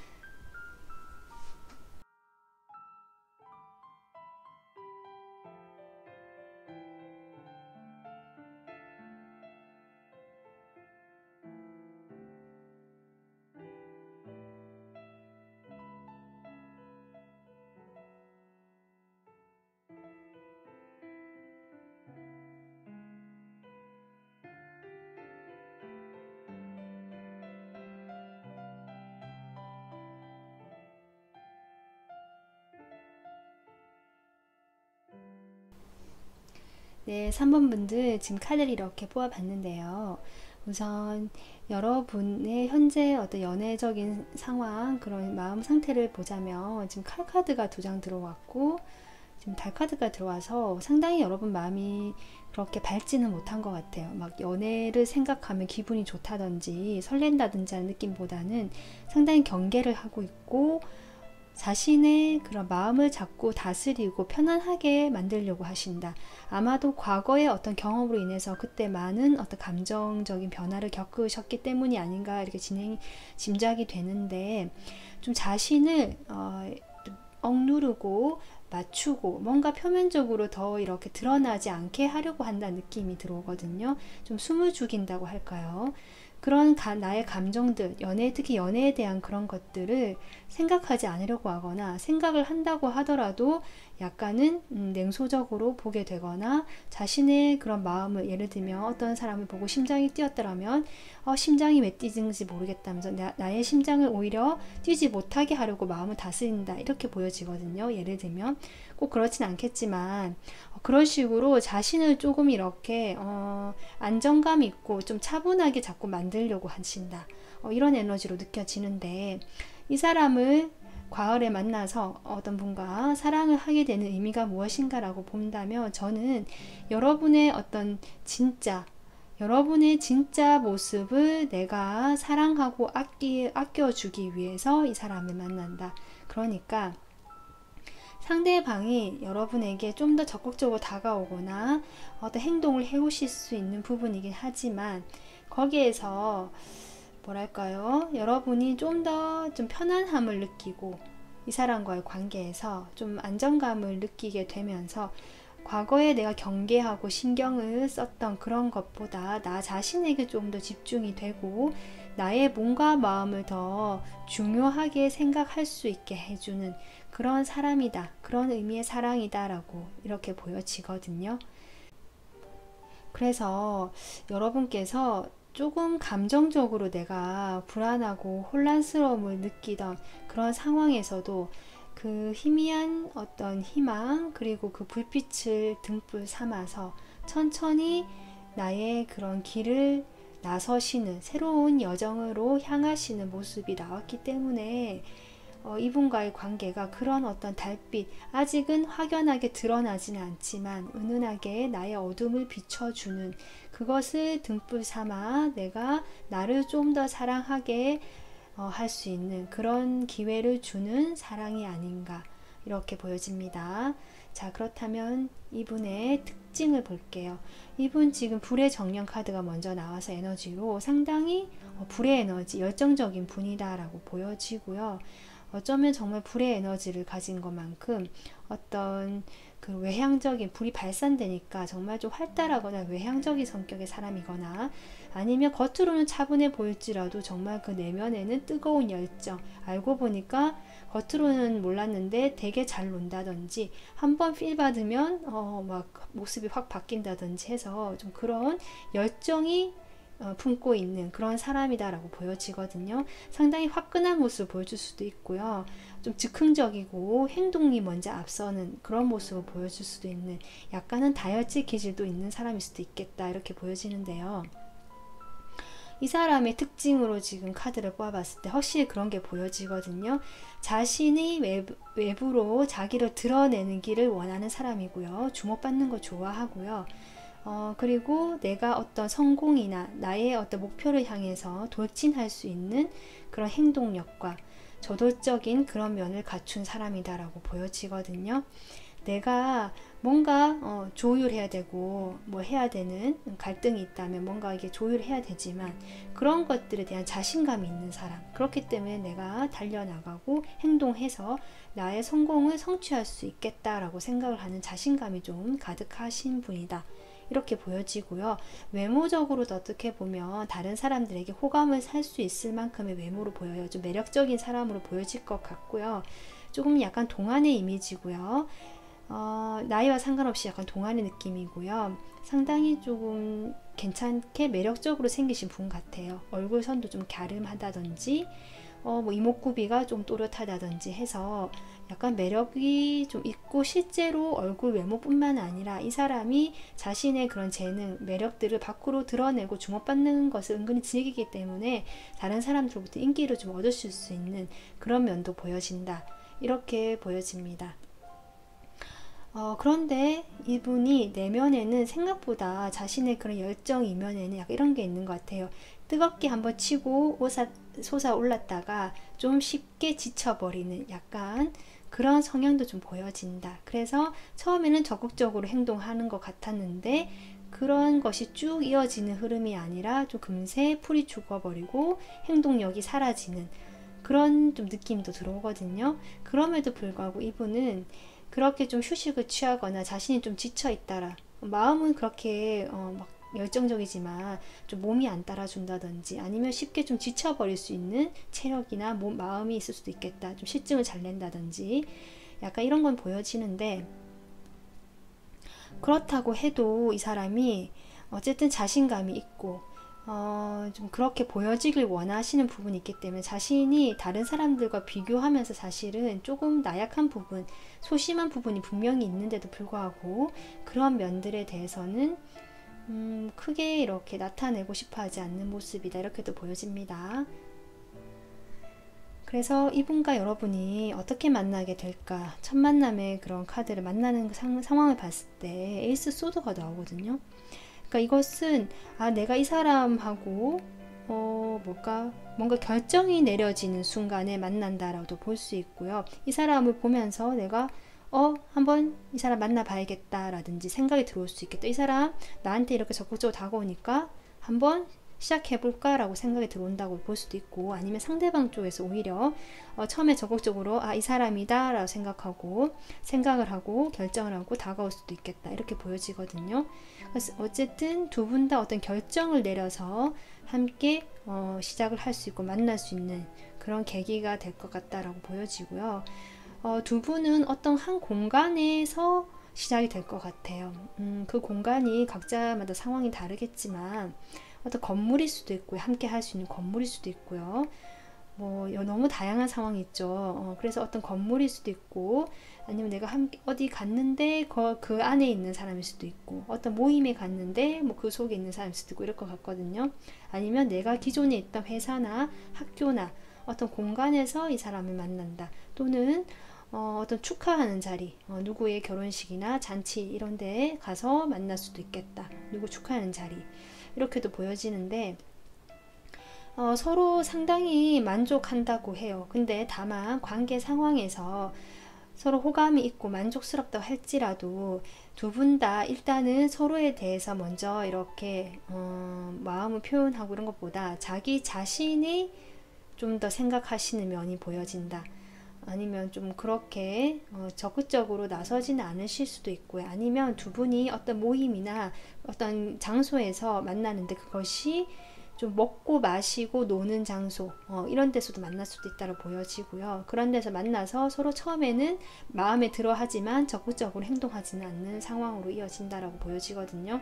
네, 3번 분들 지금 카드를 이렇게 뽑아봤는데요. 우선 여러분의 현재 어떤 연애적인 상황, 그런 마음 상태를 보자면 지금 칼 카드가 2장 들어왔고 지금 달 카드가 들어와서 상당히 여러분 마음이 그렇게 밝지는 못한 것 같아요. 막 연애를 생각하면 기분이 좋다든지 설렌다든지 하는 느낌보다는 상당히 경계를 하고 있고 자신의 그런 마음을 잡고 다스리고 편안하게 만들려고 하신다. 아마도 과거의 어떤 경험으로 인해서 그때 많은 어떤 감정적인 변화를 겪으셨기 때문이 아닌가 이렇게 짐작이 되는데 좀 자신을 억누르고 맞추고 뭔가 표면적으로 더 이렇게 드러나지 않게 하려고 한다는 느낌이 들어오거든요. 좀 숨을 죽인다고 할까요? 그런 나의 감정들, 특히 연애에 대한 그런 것들을 생각하지 않으려고 하거나 생각을 한다고 하더라도 약간은 냉소적으로 보게 되거나 자신의 그런 마음을 예를 들면 어떤 사람을 보고 심장이 뛰었더라면 심장이 왜 뛰는지 모르겠다면서 나의 심장을 오히려 뛰지 못하게 하려고 마음을 다스린다 이렇게 보여지거든요. 예를 들면 꼭 그렇진 않겠지만 그런 식으로 자신을 조금 이렇게 안정감 있고 좀 차분하게 자꾸 만들려고 하신다. 이런 에너지로 느껴지는데 이 사람을 가을에 만나서 어떤 분과 사랑을 하게 되는 의미가 무엇인가 라고 본다면 저는 여러분의 진짜 모습을 내가 사랑하고 아껴주기 위해서 이 사람을 만난다. 그러니까 상대방이 여러분에게 좀 더 적극적으로 다가오거나 어떤 행동을 해오실 수 있는 부분이긴 하지만 거기에서 뭐랄까요? 여러분이 좀 편안함을 느끼고 이 사람과의 관계에서 좀 안정감을 느끼게 되면서 과거에 내가 경계하고 신경을 썼던 그런 것보다 나 자신에게 좀 더 집중이 되고 나의 몸과 마음을 더 중요하게 생각할 수 있게 해주는 그런 사람이다. 그런 의미의 사랑이다 라고 이렇게 보여지거든요. 그래서 여러분께서 조금 감정적으로 내가 불안하고 혼란스러움을 느끼던 그런 상황에서도 그 희미한 어떤 희망 그리고 그 불빛을 등불 삼아서 천천히 나의 그런 길을 나서시는 새로운 여정으로 향하시는 모습이 나왔기 때문에 이분과의 관계가 그런 어떤 달빛, 아직은 확연하게 드러나지는 않지만 은은하게 나의 어둠을 비춰주는 그것을 등불 삼아 내가 나를 좀 더 사랑하게 할 수 있는 그런 기회를 주는 사랑이 아닌가 이렇게 보여집니다. 자, 그렇다면 이분의 특징을 볼게요. 이분 지금 불의 정령 카드가 먼저 나와서 에너지로 상당히 불의 에너지, 열정적인 분이다 라고 보여지고요. 어쩌면 정말 불의 에너지를 가진 것만큼 어떤 그 외향적인 불이 발산되니까 정말 좀 활달하거나 외향적인 성격의 사람이거나 아니면 겉으로는 차분해 보일지라도 정말 그 내면에는 뜨거운 열정, 알고 보니까 겉으로는 몰랐는데 되게 잘 논다든지 한번 필 받으면 막 모습이 확 바뀐다든지 해서 좀 그런 열정이 품고 있는 그런 사람이다라고 보여지거든요. 상당히 화끈한 모습을 보여줄 수도 있고요. 좀 즉흥적이고 행동이 먼저 앞서는 그런 모습을 보여줄 수도 있는 약간은 다혈질 기질도 있는 사람일 수도 있겠다 이렇게 보여지는데요. 이 사람의 특징으로 지금 카드를 뽑아봤을 때 확실히 그런 게 보여지거든요. 자신이 외부로 자기를 드러내는 길을 원하는 사람이고요. 주목받는 거 좋아하고요. 그리고 내가 어떤 성공이나 나의 어떤 목표를 향해서 돌진할 수 있는 그런 행동력과 저돌적인 그런 면을 갖춘 사람이다라고 보여지거든요. 내가 뭔가 조율해야 되고 뭐 해야 되는 갈등이 있다면 뭔가 이게 조율해야 되지만 그런 것들에 대한 자신감이 있는 사람, 그렇기 때문에 내가 달려나가고 행동해서 나의 성공을 성취할 수 있겠다라고 생각을 하는 자신감이 좀 가득하신 분이다 이렇게 보여지고요. 외모적으로도 어떻게 보면 다른 사람들에게 호감을 살 수 있을 만큼의 외모로 보여요. 좀 매력적인 사람으로 보여질 것 같고요. 조금 약간 동안의 이미지고요. 나이와 상관없이 약간 동안의 느낌이고요. 상당히 조금 괜찮게 매력적으로 생기신 분 같아요. 얼굴선도 좀 갸름하다든지 뭐 이목구비가 좀 또렷하다든지 해서 약간 매력이 좀 있고 실제로 얼굴 외모뿐만 아니라 이 사람이 자신의 그런 재능, 매력들을 밖으로 드러내고 주목받는 것을 은근히 즐기기 때문에 다른 사람들로부터 인기를 좀 얻으실 수 있는 그런 면도 보여진다. 이렇게 보여집니다. 그런데 이분이 내면에는 생각보다 자신의 그런 열정 이면에는 약간 이런 게 있는 것 같아요. 뜨겁게 한번 치고 솟아올랐다가 좀 쉽게 지쳐버리는 약간 그런 성향도 좀 보여진다. 그래서 처음에는 적극적으로 행동하는 것 같았는데 그런 것이 쭉 이어지는 흐름이 아니라 좀 금세 풀이 죽어버리고 행동력이 사라지는 그런 좀 느낌도 들어오거든요. 그럼에도 불구하고 이분은 그렇게 좀 휴식을 취하거나 자신이 좀 지쳐 있다라 마음은 그렇게 막 열정적이지만 좀 몸이 안 따라준다든지 아니면 쉽게 좀 지쳐버릴 수 있는 체력이나 마음이 있을 수도 있겠다. 좀 실증을 잘 낸다든지 약간 이런 건 보여지는데 그렇다고 해도 이 사람이 어쨌든 자신감이 있고 좀 그렇게 보여지길 원하시는 부분이 있기 때문에 자신이 다른 사람들과 비교하면서 사실은 조금 나약한 부분, 소심한 부분이 분명히 있는데도 불구하고 그런 면들에 대해서는 크게 이렇게 나타내고 싶어 하지 않는 모습이다. 이렇게도 보여집니다. 그래서 이분과 여러분이 어떻게 만나게 될까? 첫 만남의 그런 카드를 만나는 상황을 봤을 때 에이스 소드가 나오거든요. 그러니까 이것은 내가 이 사람하고 뭔가 결정이 내려지는 순간에 만난다라고도 볼 수 있고요. 이 사람을 보면서 내가 한번 이 사람 만나봐야겠다 라든지 생각이 들어올 수 있겠다. 이 사람 나한테 이렇게 적극적으로 다가오니까 한번 시작해볼까 라고 생각이 들어온다고 볼 수도 있고, 아니면 상대방 쪽에서 오히려 처음에 적극적으로 이 사람이다 라고 생각을 하고 결정을 하고 다가올 수도 있겠다, 이렇게 보여지거든요. 그래서 어쨌든 두 분 다 어떤 결정을 내려서 함께 시작을 할 수 있고 만날 수 있는 그런 계기가 될 것 같다라고 보여지고요. 두 분은 어떤 한 공간에서 시작이 될 것 같아요. 그 공간이 각자마다 상황이 다르겠지만 어떤 건물일 수도 있고요. 함께 할 수 있는 건물일 수도 있고요. 너무 다양한 상황이 있죠. 그래서 어떤 건물일 수도 있고, 아니면 내가 어디 갔는데 그 안에 있는 사람일 수도 있고, 어떤 모임에 갔는데 그 속에 있는 사람일 수도 있고, 이럴 것 같거든요. 아니면 내가 기존에 있던 회사나 학교나 어떤 공간에서 이 사람을 만난다, 또는 어떤 축하하는 자리, 누구의 결혼식이나 잔치 이런 데에 가서 만날 수도 있겠다, 누구 축하하는 자리, 이렇게도 보여지는데 서로 상당히 만족한다고 해요. 근데 다만 관계 상황에서 서로 호감이 있고 만족스럽다고 할지라도 두 분 다 일단은 서로에 대해서 먼저 이렇게 마음을 표현하고 이런 것보다 자기 자신이 좀 더 생각하시는 면이 보여진다. 아니면 좀 그렇게 적극적으로 나서지는 않으실 수도 있고요. 아니면 두 분이 어떤 모임이나 어떤 장소에서 만나는데 그것이 좀 먹고 마시고 노는 장소, 이런 데서도 만날 수도 있다고 보여지고요. 그런 데서 만나서 서로 처음에는 마음에 들어 하지만 적극적으로 행동하지는 않는 상황으로 이어진다라고 보여지거든요.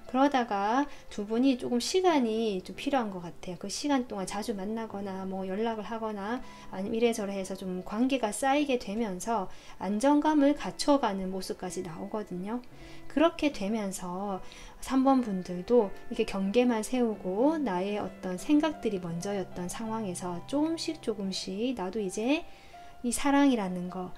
그러다가 두 분이 조금 시간이 좀 필요한 것 같아요. 그 시간 동안 자주 만나거나 연락을 하거나 아니면 이래저래 해서 좀 관계가 쌓이게 되면서 안정감을 갖춰가는 모습까지 나오거든요. 그렇게 되면서 3번 분들도 이렇게 경계만 세우고 나의 어떤 생각들이 먼저였던 상황에서 조금씩 나도 이제 이 사랑이라는 거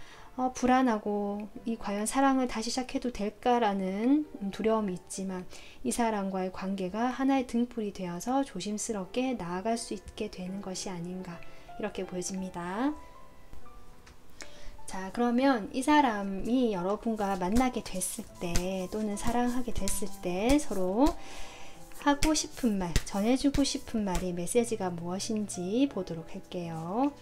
불안하고 과연 사랑을 다시 시작해도 될까라는 두려움이 있지만 이 사람과의 관계가 하나의 등불이 되어서 조심스럽게 나아갈 수 있게 되는 것이 아닌가, 이렇게 보여집니다. 자, 그러면 이 사람이 여러분과 만나게 됐을 때 또는 사랑하게 됐을 때 서로 하고 싶은 말, 전해주고 싶은 말이 메시지가 무엇인지 보도록 할게요.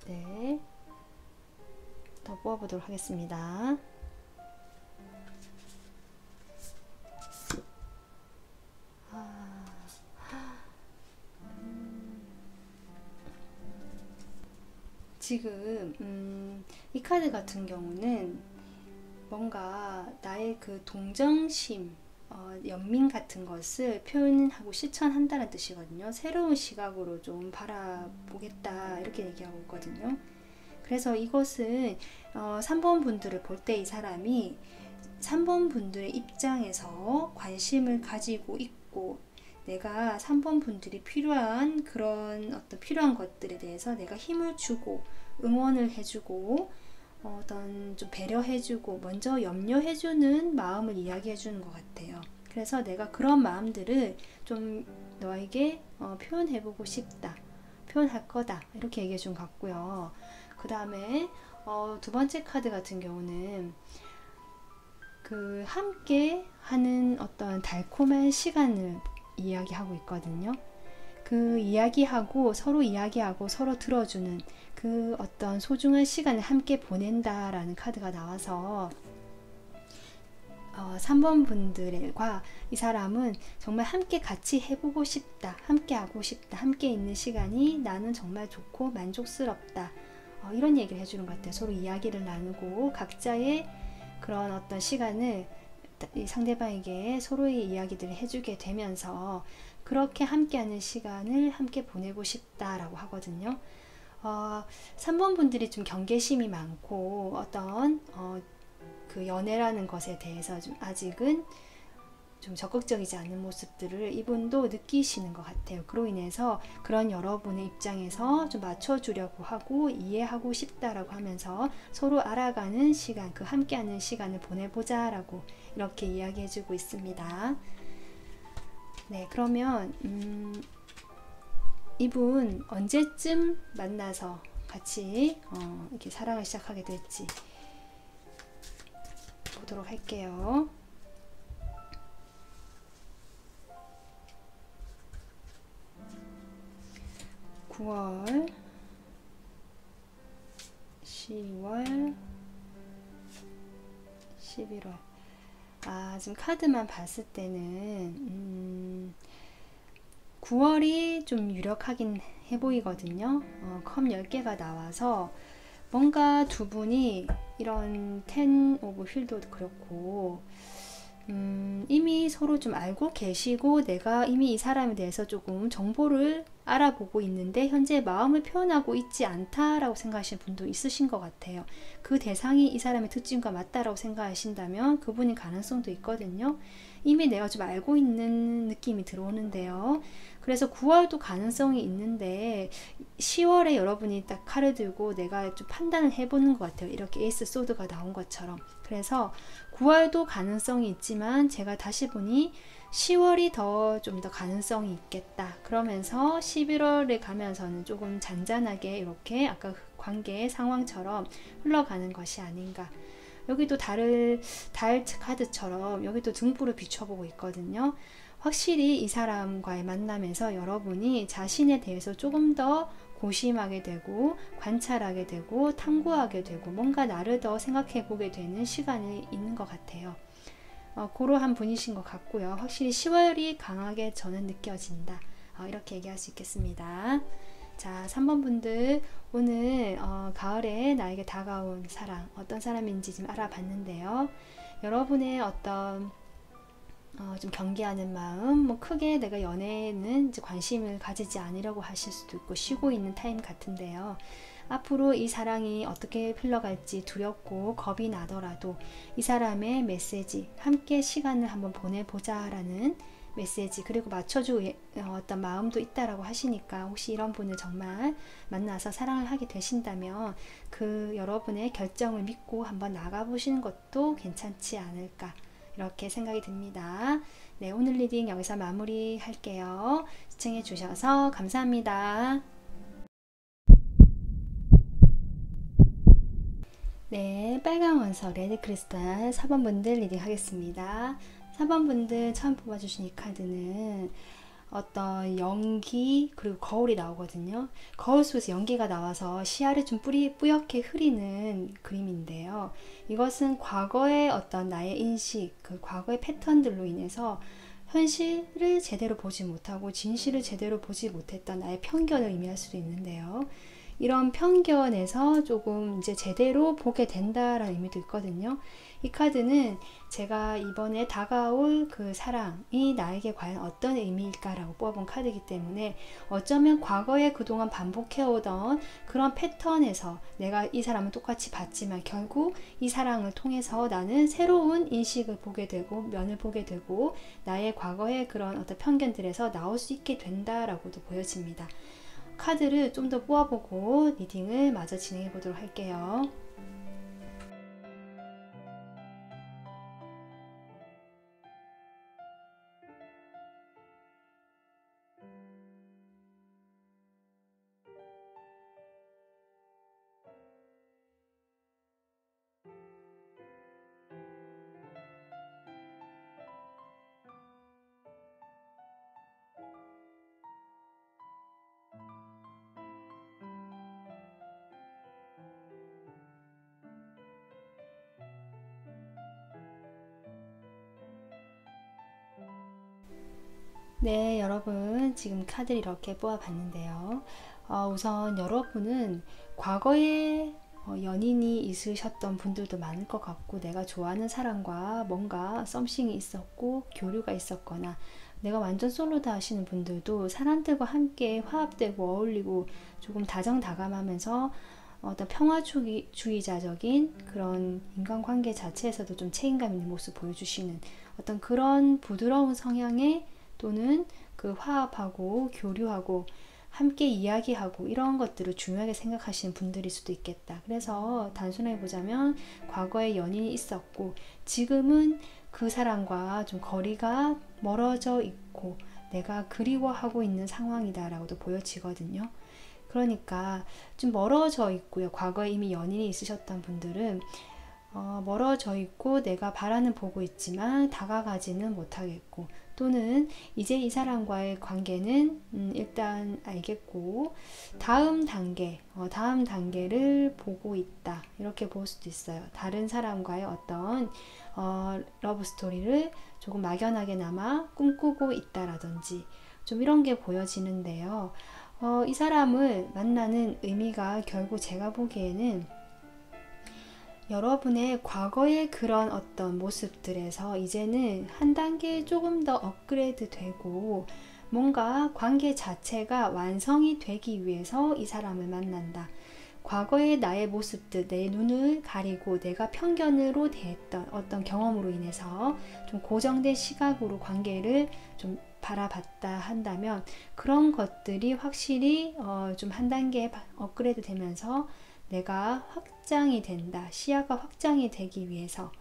네, 더 뽑아보도록 하겠습니다. 지금 이 카드 같은 경우는 뭔가 나의 그 동정심, 연민 같은 것을 표현하고 실천한다는 뜻이거든요. 새로운 시각으로 좀 바라보겠다, 이렇게 얘기하고 있거든요. 그래서 이것은 3번 분들을 볼 때 이 사람이 3번 분들의 입장에서 관심을 가지고 있고, 내가 3번 분들이 필요한 그런 어떤 필요한 것들에 대해서 내가 힘을 주고 응원을 해주고 어떤 좀 배려해주고 먼저 염려해주는 마음을 이야기해주는 것 같아요. 그래서 내가 그런 마음들을 좀 너에게 표현해보고 싶다, 표현할 거다, 이렇게 얘기해준 것 같고요. 그 다음에 두 번째 카드 같은 경우는 그 함께 하는 어떤 달콤한 시간을 이야기하고 있거든요. 그 이야기하고 서로 들어주는 그 어떤 소중한 시간을 함께 보낸다라는 카드가 나와서 3번 분들과 이 사람은 정말 함께 같이 해보고 싶다, 함께 하고 싶다, 함께 있는 시간이 나는 정말 좋고 만족스럽다, 이런 얘기를 해주는 것 같아요. 서로 이야기를 나누고 각자의 그런 어떤 시간을 이 상대방에게 서로의 이야기들을 해주게 되면서 그렇게 함께하는 시간을 함께 보내고 싶다라고 하거든요. 3번 분들이 좀 경계심이 많고 어떤 그 연애라는 것에 대해서 좀 아직은 좀 적극적이지 않은 모습들을 이분도 느끼시는 것 같아요. 그로 인해서 그런 여러분의 입장에서 좀 맞춰주려고 하고 이해하고 싶다라고 하면서 서로 알아가는 시간, 그 함께하는 시간을 보내보자 라고 이렇게 이야기해주고 있습니다. 네, 그러면 이분 언제쯤 만나서 같이 이렇게 사랑을 시작하게 될지 보도록 할게요. 9월, 10월, 11월. 지금 카드만 봤을 때는 9월이 좀 유력하긴 해 보이거든요. 컵 10개가 나와서 뭔가 두 분이 이런 10 오브 휠도 그렇고 이미 서로 좀 알고 계시고 내가 이미 이 사람에 대해서 조금 정보를 알아보고 있는데 현재 마음을 표현하고 있지 않다라고 생각하시는 분도 있으신 것 같아요. 그 대상이 이 사람의 특징과 맞다라고 생각하신다면 그분인 가능성도 있거든요. 이미 내가 좀 알고 있는 느낌이 들어오는데요. 그래서 9월도 가능성이 있는데 10월에 여러분이 딱 칼을 들고 내가 좀 판단을 해보는 것 같아요. 이렇게 에이스 소드가 나온 것처럼. 그래서 9월도 가능성이 있지만 제가 다시 보니 10월이 좀 더 가능성이 있겠다. 그러면서 11월에 가면서는 조금 잔잔하게 이렇게 아까 관계의 상황처럼 흘러가는 것이 아닌가. 여기도 달 카드처럼 여기도 등불을 비춰보고 있거든요. 확실히 이 사람과의 만남에서 여러분이 자신에 대해서 조금 더 고심하게 되고 관찰하게 되고 탐구하게 되고 뭔가 나를 더 생각해 보게 되는 시간이 있는 것 같아요. 그러한 분이신 것 같고요. 확실히 10월이 강하게 저는 느껴진다. 이렇게 얘기할 수 있겠습니다. 자, 3번 분들 오늘 가을에 나에게 다가온 사랑 어떤 사람인지 좀 알아봤는데요. 여러분의 어떤 좀 경계하는 마음, 뭐 크게 내가 연애에는 이제 관심을 가지지 않으려고 하실 수도 있고 쉬고 있는 타임 같은데요. 앞으로 이 사랑이 어떻게 흘러갈지 두렵고 겁이 나더라도 이 사람의 메시지, 함께 시간을 한번 보내보자 라는 메시지, 그리고 맞춰줄 어떤 마음도 있다라고 하시니까 혹시 이런 분을 정말 만나서 사랑을 하게 되신다면 그 여러분의 결정을 믿고 한번 나가보시는 것도 괜찮지 않을까 이렇게 생각이 듭니다. 네, 오늘 리딩 여기서 마무리 할게요. 시청해 주셔서 감사합니다. 네, 빨간 원석 레드 크리스탈 4번 분들 리딩 하겠습니다. 4번 분들 처음 뽑아주신 이 카드는 어떤 연기 그리고 거울이 나오거든요. 거울 속에서 연기가 나와서 시야를 좀 뿌옇게 흐리는 그림인데요. 이것은 과거의 어떤 나의 인식, 그 과거의 패턴들로 인해서 현실을 제대로 보지 못하고 진실을 제대로 보지 못했던 나의 편견을 의미할 수도 있는데요. 이런 편견에서 조금 이제 제대로 보게 된다라는 의미도 있거든요. 이 카드는 제가 이번에 다가올 그 사랑이 나에게 과연 어떤 의미일까라고 뽑아본 카드이기 때문에 어쩌면 과거에 그동안 반복해오던 그런 패턴에서 내가 이 사람을 똑같이 봤지만 결국 이 사랑을 통해서 나는 새로운 인식을 보게 되고 면을 보게 되고 나의 과거의 그런 어떤 편견들에서 나올 수 있게 된다라고도 보여집니다. 카드를 좀 더 뽑아보고 리딩을 마저 진행해 보도록 할게요. 네, 여러분 지금 카드를 이렇게 뽑아봤는데요. 우선 여러분은 과거에 연인이 있으셨던 분들도 많을 것 같고 내가 좋아하는 사람과 뭔가 썸씽이 있었고 교류가 있었거나 내가 완전 솔로다 하시는 분들도 사람들과 함께 화합되고 어울리고 조금 다정다감하면서 어떤 평화주의자적인 그런 인간관계 자체에서도 좀 책임감 있는 모습 보여주시는 어떤 그런 부드러운 성향의 또는 그 화합하고 교류하고 함께 이야기하고 이런 것들을 중요하게 생각하시는 분들일 수도 있겠다. 그래서 단순하게 보자면 과거에 연인이 있었고 지금은 그 사람과 좀 거리가 멀어져 있고 내가 그리워하고 있는 상황이다 라고도 보여지거든요. 그러니까 좀 멀어져 있고요. 과거에 이미 연인이 있으셨던 분들은 멀어져 있고 내가 바라는 보고 있지만 다가가지는 못하겠고, 또는 이제 이 사람과의 관계는 일단 알겠고 다음 단계를 보고 있다, 이렇게 볼 수도 있어요. 다른 사람과의 어떤 러브 스토리를 조금 막연하게나마 꿈꾸고 있다라든지 좀 이런 게 보여지는데요. 이 사람을 만나는 의미가 결국 제가 보기에는 여러분의 과거의 그런 어떤 모습들에서 이제는 한 단계 조금 더 업그레이드 되고 뭔가 관계 자체가 완성이 되기 위해서 이 사람을 만난다. 과거의 나의 모습들, 내 눈을 가리고 내가 편견으로 대했던 어떤 경험으로 인해서 좀 고정된 시각으로 관계를 좀 바라봤다 한다면, 그런 것들이 확실히 좀 한 단계 업그레이드 되면서 내가 확장이 된다, 시야가 확장이 되기 위해서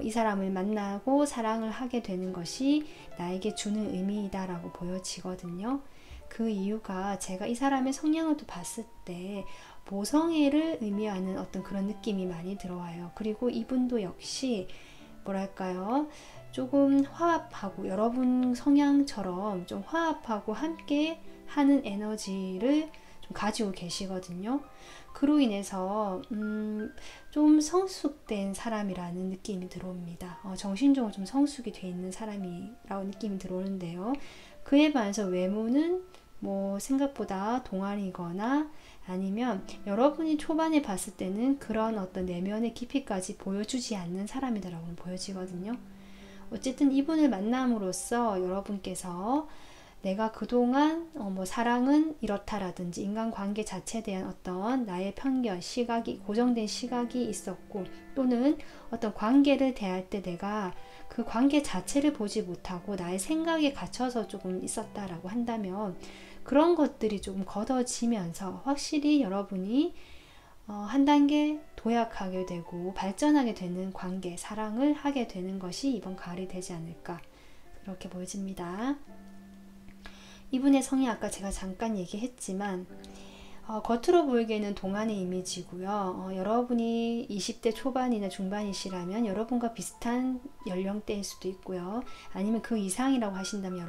이 사람을 만나고 사랑을 하게 되는 것이 나에게 주는 의미이다 라고 보여지거든요. 그 이유가 제가 이 사람의 성향을 또 봤을 때 모성애를 의미하는 어떤 그런 느낌이 많이 들어와요. 그리고 이분도 역시 뭐랄까요, 조금 화합하고, 여러분 성향처럼 좀 화합하고 함께 하는 에너지를 좀 가지고 계시거든요. 그로 인해서 좀 성숙된 사람이라는 느낌이 들어옵니다. 정신적으로 좀 성숙이 돼 있는 사람이라고 느낌이 들어오는데요. 그에 반해서 외모는 뭐 생각보다 동안이거나 아니면 여러분이 초반에 봤을 때는 그런 어떤 내면의 깊이까지 보여주지 않는 사람이라고 보여지거든요. 어쨌든 이분을 만남으로써 여러분께서 내가 그동안 뭐 사랑은 이렇다라든지 인간관계 자체에 대한 어떤 나의 편견, 시각이 고정된 시각이 있었고, 또는 어떤 관계를 대할 때 내가 그 관계 자체를 보지 못하고 나의 생각에 갇혀서 조금 있었다라고 한다면, 그런 것들이 조금 걷어지면서 확실히 여러분이 한 단계 도약하게 되고 발전하게 되는 관계, 사랑을 하게 되는 것이 이번 가을이 되지 않을까, 그렇게 보여집니다. 이분의 성향 아까 제가 잠깐 얘기했지만 겉으로 보이기에는 동안의 이미지고요. 여러분이 20대 초반이나 중반이시라면 여러분과 비슷한 연령대일 수도 있고요. 아니면 그 이상이라고 하신다면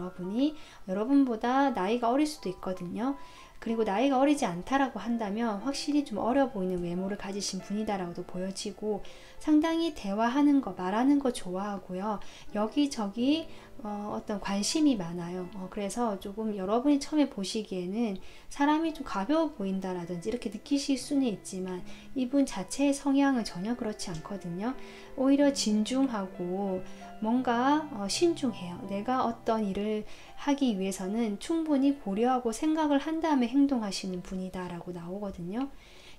여러분보다 나이가 어릴 수도 있거든요. 그리고 나이가 어리지 않다라고 한다면 확실히 좀 어려 보이는 외모를 가지신 분이다라고도 보여지고, 상당히 대화하는 거, 말하는 거 좋아하고요. 여기저기 어떤 관심이 많아요. 그래서 조금 여러분이 처음에 보시기에는 사람이 좀 가벼워 보인다라든지 이렇게 느끼실 수는 있지만 이분 자체의 성향은 전혀 그렇지 않거든요. 오히려 진중하고 뭔가 신중해요. 내가 어떤 일을 하기 위해서는 충분히 고려하고 생각을 한 다음에 행동하시는 분이다 라고 나오거든요.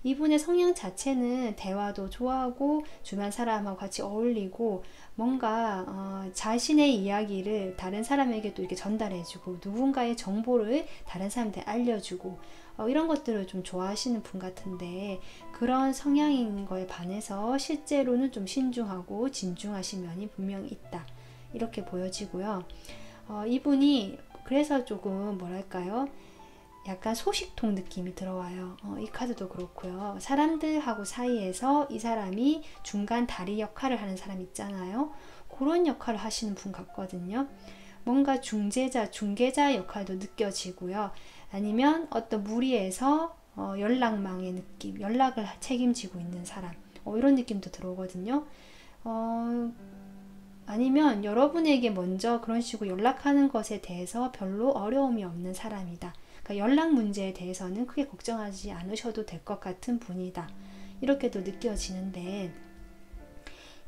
이분의 성향 자체는 대화도 좋아하고 주변 사람하고 같이 어울리고 뭔가 자신의 이야기를 다른 사람에게도 이렇게 전달해주고 누군가의 정보를 다른 사람한테 알려주고 이런 것들을 좀 좋아하시는 분 같은데, 그런 성향인 거에 반해서 실제로는 좀 신중하고 진중하신 면이 분명히 있다, 이렇게 보여지고요. 이분이 그래서 조금 뭐랄까요, 약간 소식통 느낌이 들어와요. 이 카드도 그렇고요. 사람들하고 사이에서 이 사람이 중간 다리 역할을 하는 사람 있잖아요. 그런 역할을 하시는 분 같거든요. 뭔가 중개자 역할도 느껴지고요. 아니면 어떤 무리에서 연락망의 느낌, 연락을 책임지고 있는 사람, 이런 느낌도 들어오거든요. 아니면 여러분에게 먼저 그런 식으로 연락하는 것에 대해서 별로 어려움이 없는 사람이다. 그러니까 연락 문제에 대해서는 크게 걱정하지 않으셔도 될 것 같은 분이다, 이렇게도 느껴지는데,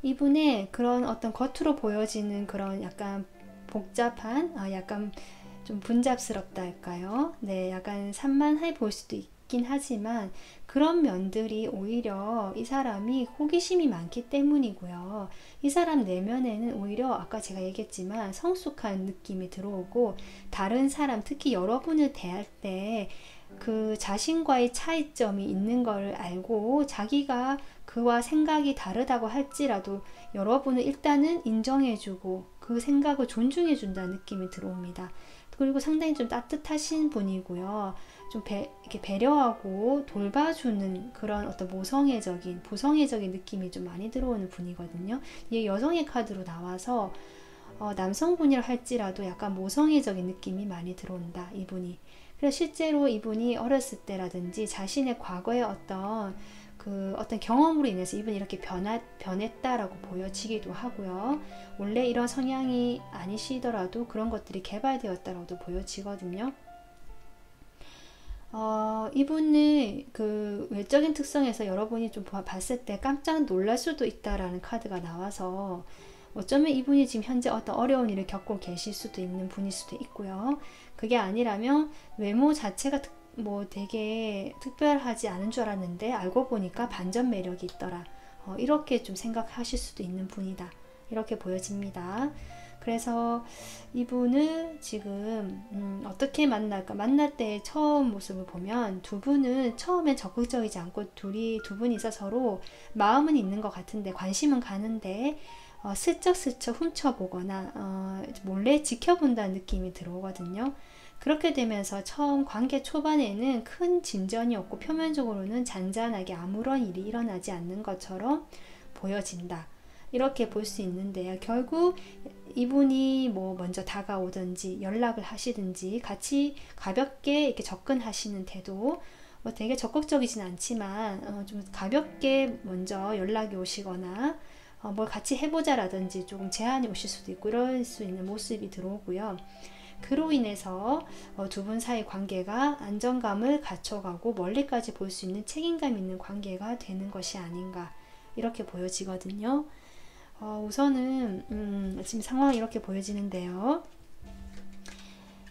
이분의 그런 어떤 겉으로 보여지는 그런 약간 복잡한, 약간 좀 분잡스럽다 할까요? 네, 약간 산만해 보일 수도 있긴 하지만 그런 면들이 오히려 이 사람이 호기심이 많기 때문이고요. 이 사람 내면에는 오히려 아까 제가 얘기했지만 성숙한 느낌이 들어오고, 다른 사람, 특히 여러분을 대할 때 그 자신과의 차이점이 있는 걸 알고 자기가 그와 생각이 다르다고 할지라도 여러분을 일단은 인정해주고 그 생각을 존중해준다는 느낌이 들어옵니다. 그리고 상당히 좀 따뜻하신 분이고요. 좀 이렇게 배려하고 돌봐주는 그런 어떤 모성애적인, 부성애적인 느낌이 좀 많이 들어오는 분이거든요. 이게 여성의 카드로 나와서 남성분이라 할지라도 약간 모성애적인 느낌이 많이 들어온다, 이분이. 그래서 실제로 이분이 어렸을 때라든지 자신의 과거의 어떤 경험으로 인해서 이분이 이렇게 변했다라고 보여지기도 하고요. 원래 이런 성향이 아니시더라도 그런 것들이 개발되었다라고도 보여지거든요. 이분의 그 외적인 특성에서 여러분이 좀 봤을 때 깜짝 놀랄 수도 있다라는 카드가 나와서 어쩌면 이분이 지금 현재 어떤 어려운 일을 겪고 계실 수도 있는 분일 수도 있고요. 그게 아니라면 외모 자체가 되게 특별하지 않은 줄 알았는데 알고 보니까 반전 매력이 있더라. 이렇게 좀 생각하실 수도 있는 분이다. 이렇게 보여집니다. 그래서 이분은 지금 어떻게 만날까? 만날 때 처음 모습을 보면 두 분은 처음엔 적극적이지 않고 두 분이서 서로 마음은 있는 것 같은데 관심은 가는데 슬쩍슬쩍 훔쳐보거나 몰래 지켜본다는 느낌이 들어오거든요. 그렇게 되면서 처음 관계 초반에는 큰 진전이 없고 표면적으로는 잔잔하게 아무런 일이 일어나지 않는 것처럼 보여진다. 이렇게 볼 수 있는데요. 결국 이분이 먼저 다가오든지 연락을 하시든지 같이 가볍게 이렇게 접근하시는 태도, 되게 적극적이진 않지만 좀 가볍게 먼저 연락이 오시거나 뭘 같이 해보자라든지 조금 제안이 오실 수도 있고 이럴 수 있는 모습이 들어오고요. 그로 인해서 두 분 사이 관계가 안정감을 갖춰가고 멀리까지 볼 수 있는 책임감 있는 관계가 되는 것이 아닌가 이렇게 보여지거든요. 우선은 지금 상황이 이렇게 보여지는데요.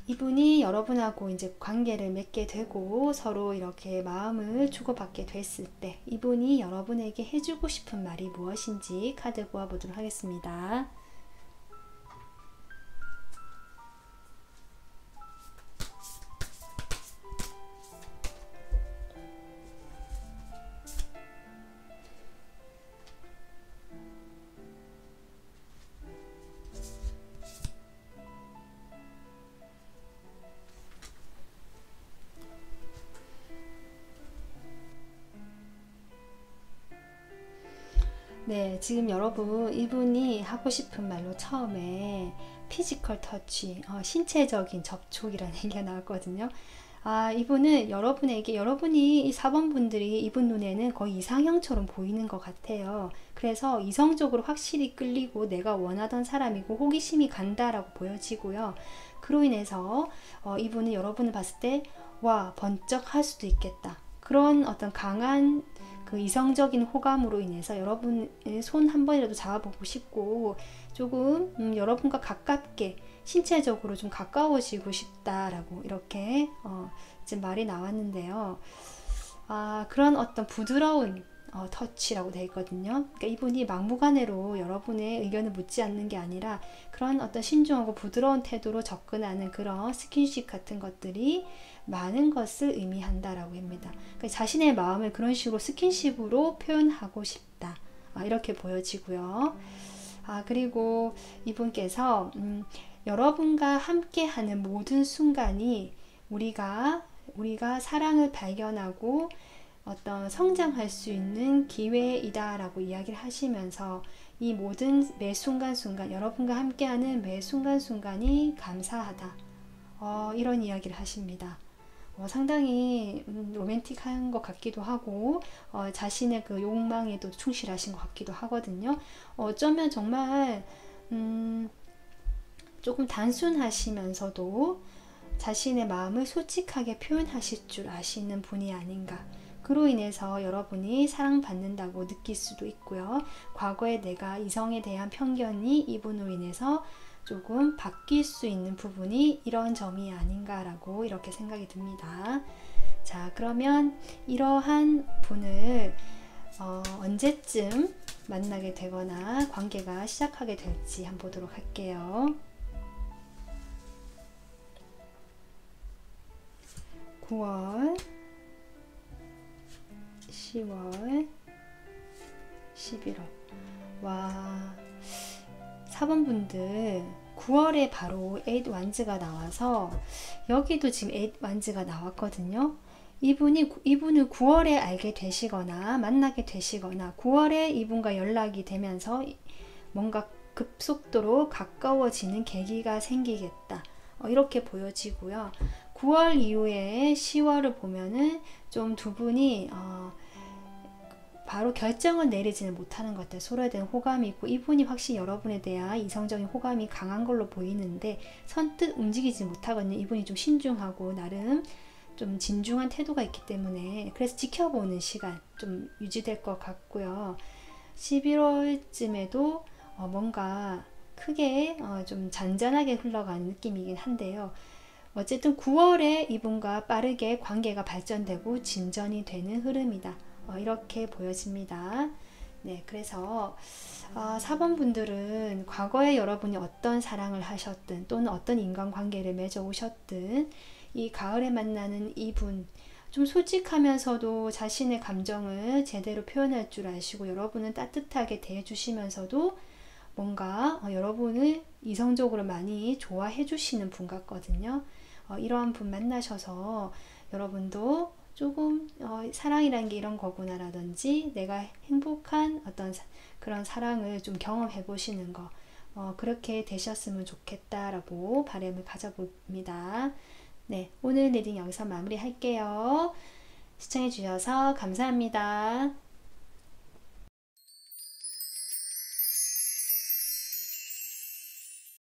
이분이 여러분하고 이제 관계를 맺게 되고 서로 이렇게 마음을 주고받게 됐을 때 이분이 여러분에게 해주고 싶은 말이 무엇인지 카드 보아보도록 하겠습니다. 네, 지금 여러분 이분이 하고 싶은 말로 처음에 피지컬 터치, 신체적인 접촉이라는 얘기가 나왔거든요. 이분은 여러분이 이 4번 분들이 이분 눈에는 거의 이상형처럼 보이는 것 같아요. 그래서 이성적으로 확실히 끌리고 내가 원하던 사람이고 호기심이 간다라고 보여지고요. 그로 인해서 이분은 여러분을 봤을 때 와, 번쩍 할 수도 있겠다. 그런 어떤 강한 그 이성적인 호감으로 인해서 여러분의 손 한 번이라도 잡아보고 싶고 조금 여러분과 가깝게 신체적으로 좀 가까워지고 싶다라고 이렇게 이제 말이 나왔는데요. 그런 어떤 부드러운 터치라고 되어 있거든요. 그러니까 이분이 막무가내로 여러분의 의견을 묻지 않는 게 아니라 그런 어떤 신중하고 부드러운 태도로 접근하는 그런 스킨십 같은 것들이 많은 것을 의미한다라고 합니다. 그러니까 자신의 마음을 그런 식으로 스킨십으로 표현하고 싶다. 이렇게 보여지고요. 그리고 이분께서 여러분과 함께하는 모든 순간이 우리가 사랑을 발견하고 어떤 성장할 수 있는 기회이다 라고 이야기를 하시면서 이 모든 매 순간순간 여러분과 함께하는 매 순간순간이 감사하다 이런 이야기를 하십니다. 상당히 로맨틱한 것 같기도 하고 자신의 그 욕망에도 충실하신 것 같기도 하거든요. 어쩌면 정말 조금 단순하시면서도 자신의 마음을 솔직하게 표현하실 줄 아시는 분이 아닌가. 그로 인해서 여러분이 사랑받는다고 느낄 수도 있고요. 과거에 내가 이성에 대한 편견이 이분으로 인해서 조금 바뀔 수 있는 부분이 이런 점이 아닌가라고 이렇게 생각이 듭니다. 자, 그러면 이러한 분을 언제쯤 만나게 되거나 관계가 시작하게 될지 한번 보도록 할게요. 9월 10월 11월 와 4번 분들 9월에 바로 8 완즈가 나와서 여기도 지금 8 완즈가 나왔거든요. 이분을 9월에 알게 되시거나 만나게 되시거나 9월에 이분과 연락이 되면서 뭔가 급속도로 가까워지는 계기가 생기겠다. 이렇게 보여지고요. 9월 이후에 10월을 보면은 좀 두 분이 바로 결정을 내리지는 못하는 것 같아요. 서로에 대한 호감이 있고 이분이 확실히 여러분에 대한 이성적인 호감이 강한 걸로 보이는데 선뜻 움직이지 못하거든요. 이분이 좀 신중하고 나름 좀 진중한 태도가 있기 때문에 그래서 지켜보는 시간 좀 유지될 것 같고요. 11월쯤에도 뭔가 크게 좀 잔잔하게 흘러가는 느낌이긴 한데요. 어쨌든 9월에 이분과 빠르게 관계가 발전되고 진전이 되는 흐름이다. 이렇게 보여집니다. 네, 그래서 4번 분들은 과거에 여러분이 어떤 사랑을 하셨든 또는 어떤 인간관계를 맺어 오셨든 이 가을에 만나는 이분 좀 솔직하면서도 자신의 감정을 제대로 표현할 줄 아시고 여러분은 따뜻하게 대해주시면서도 뭔가 여러분을 이성적으로 많이 좋아해 주시는 분 같거든요. 이러한 분 만나셔서 여러분도 조금 사랑이라는 게 이런 거구나 라든지 내가 행복한 어떤 그런 사랑을 좀 경험해 보시는 거 그렇게 되셨으면 좋겠다라고 바람을 가져봅니다. 네, 오늘 리딩 여기서 마무리할게요. 시청해 주셔서 감사합니다.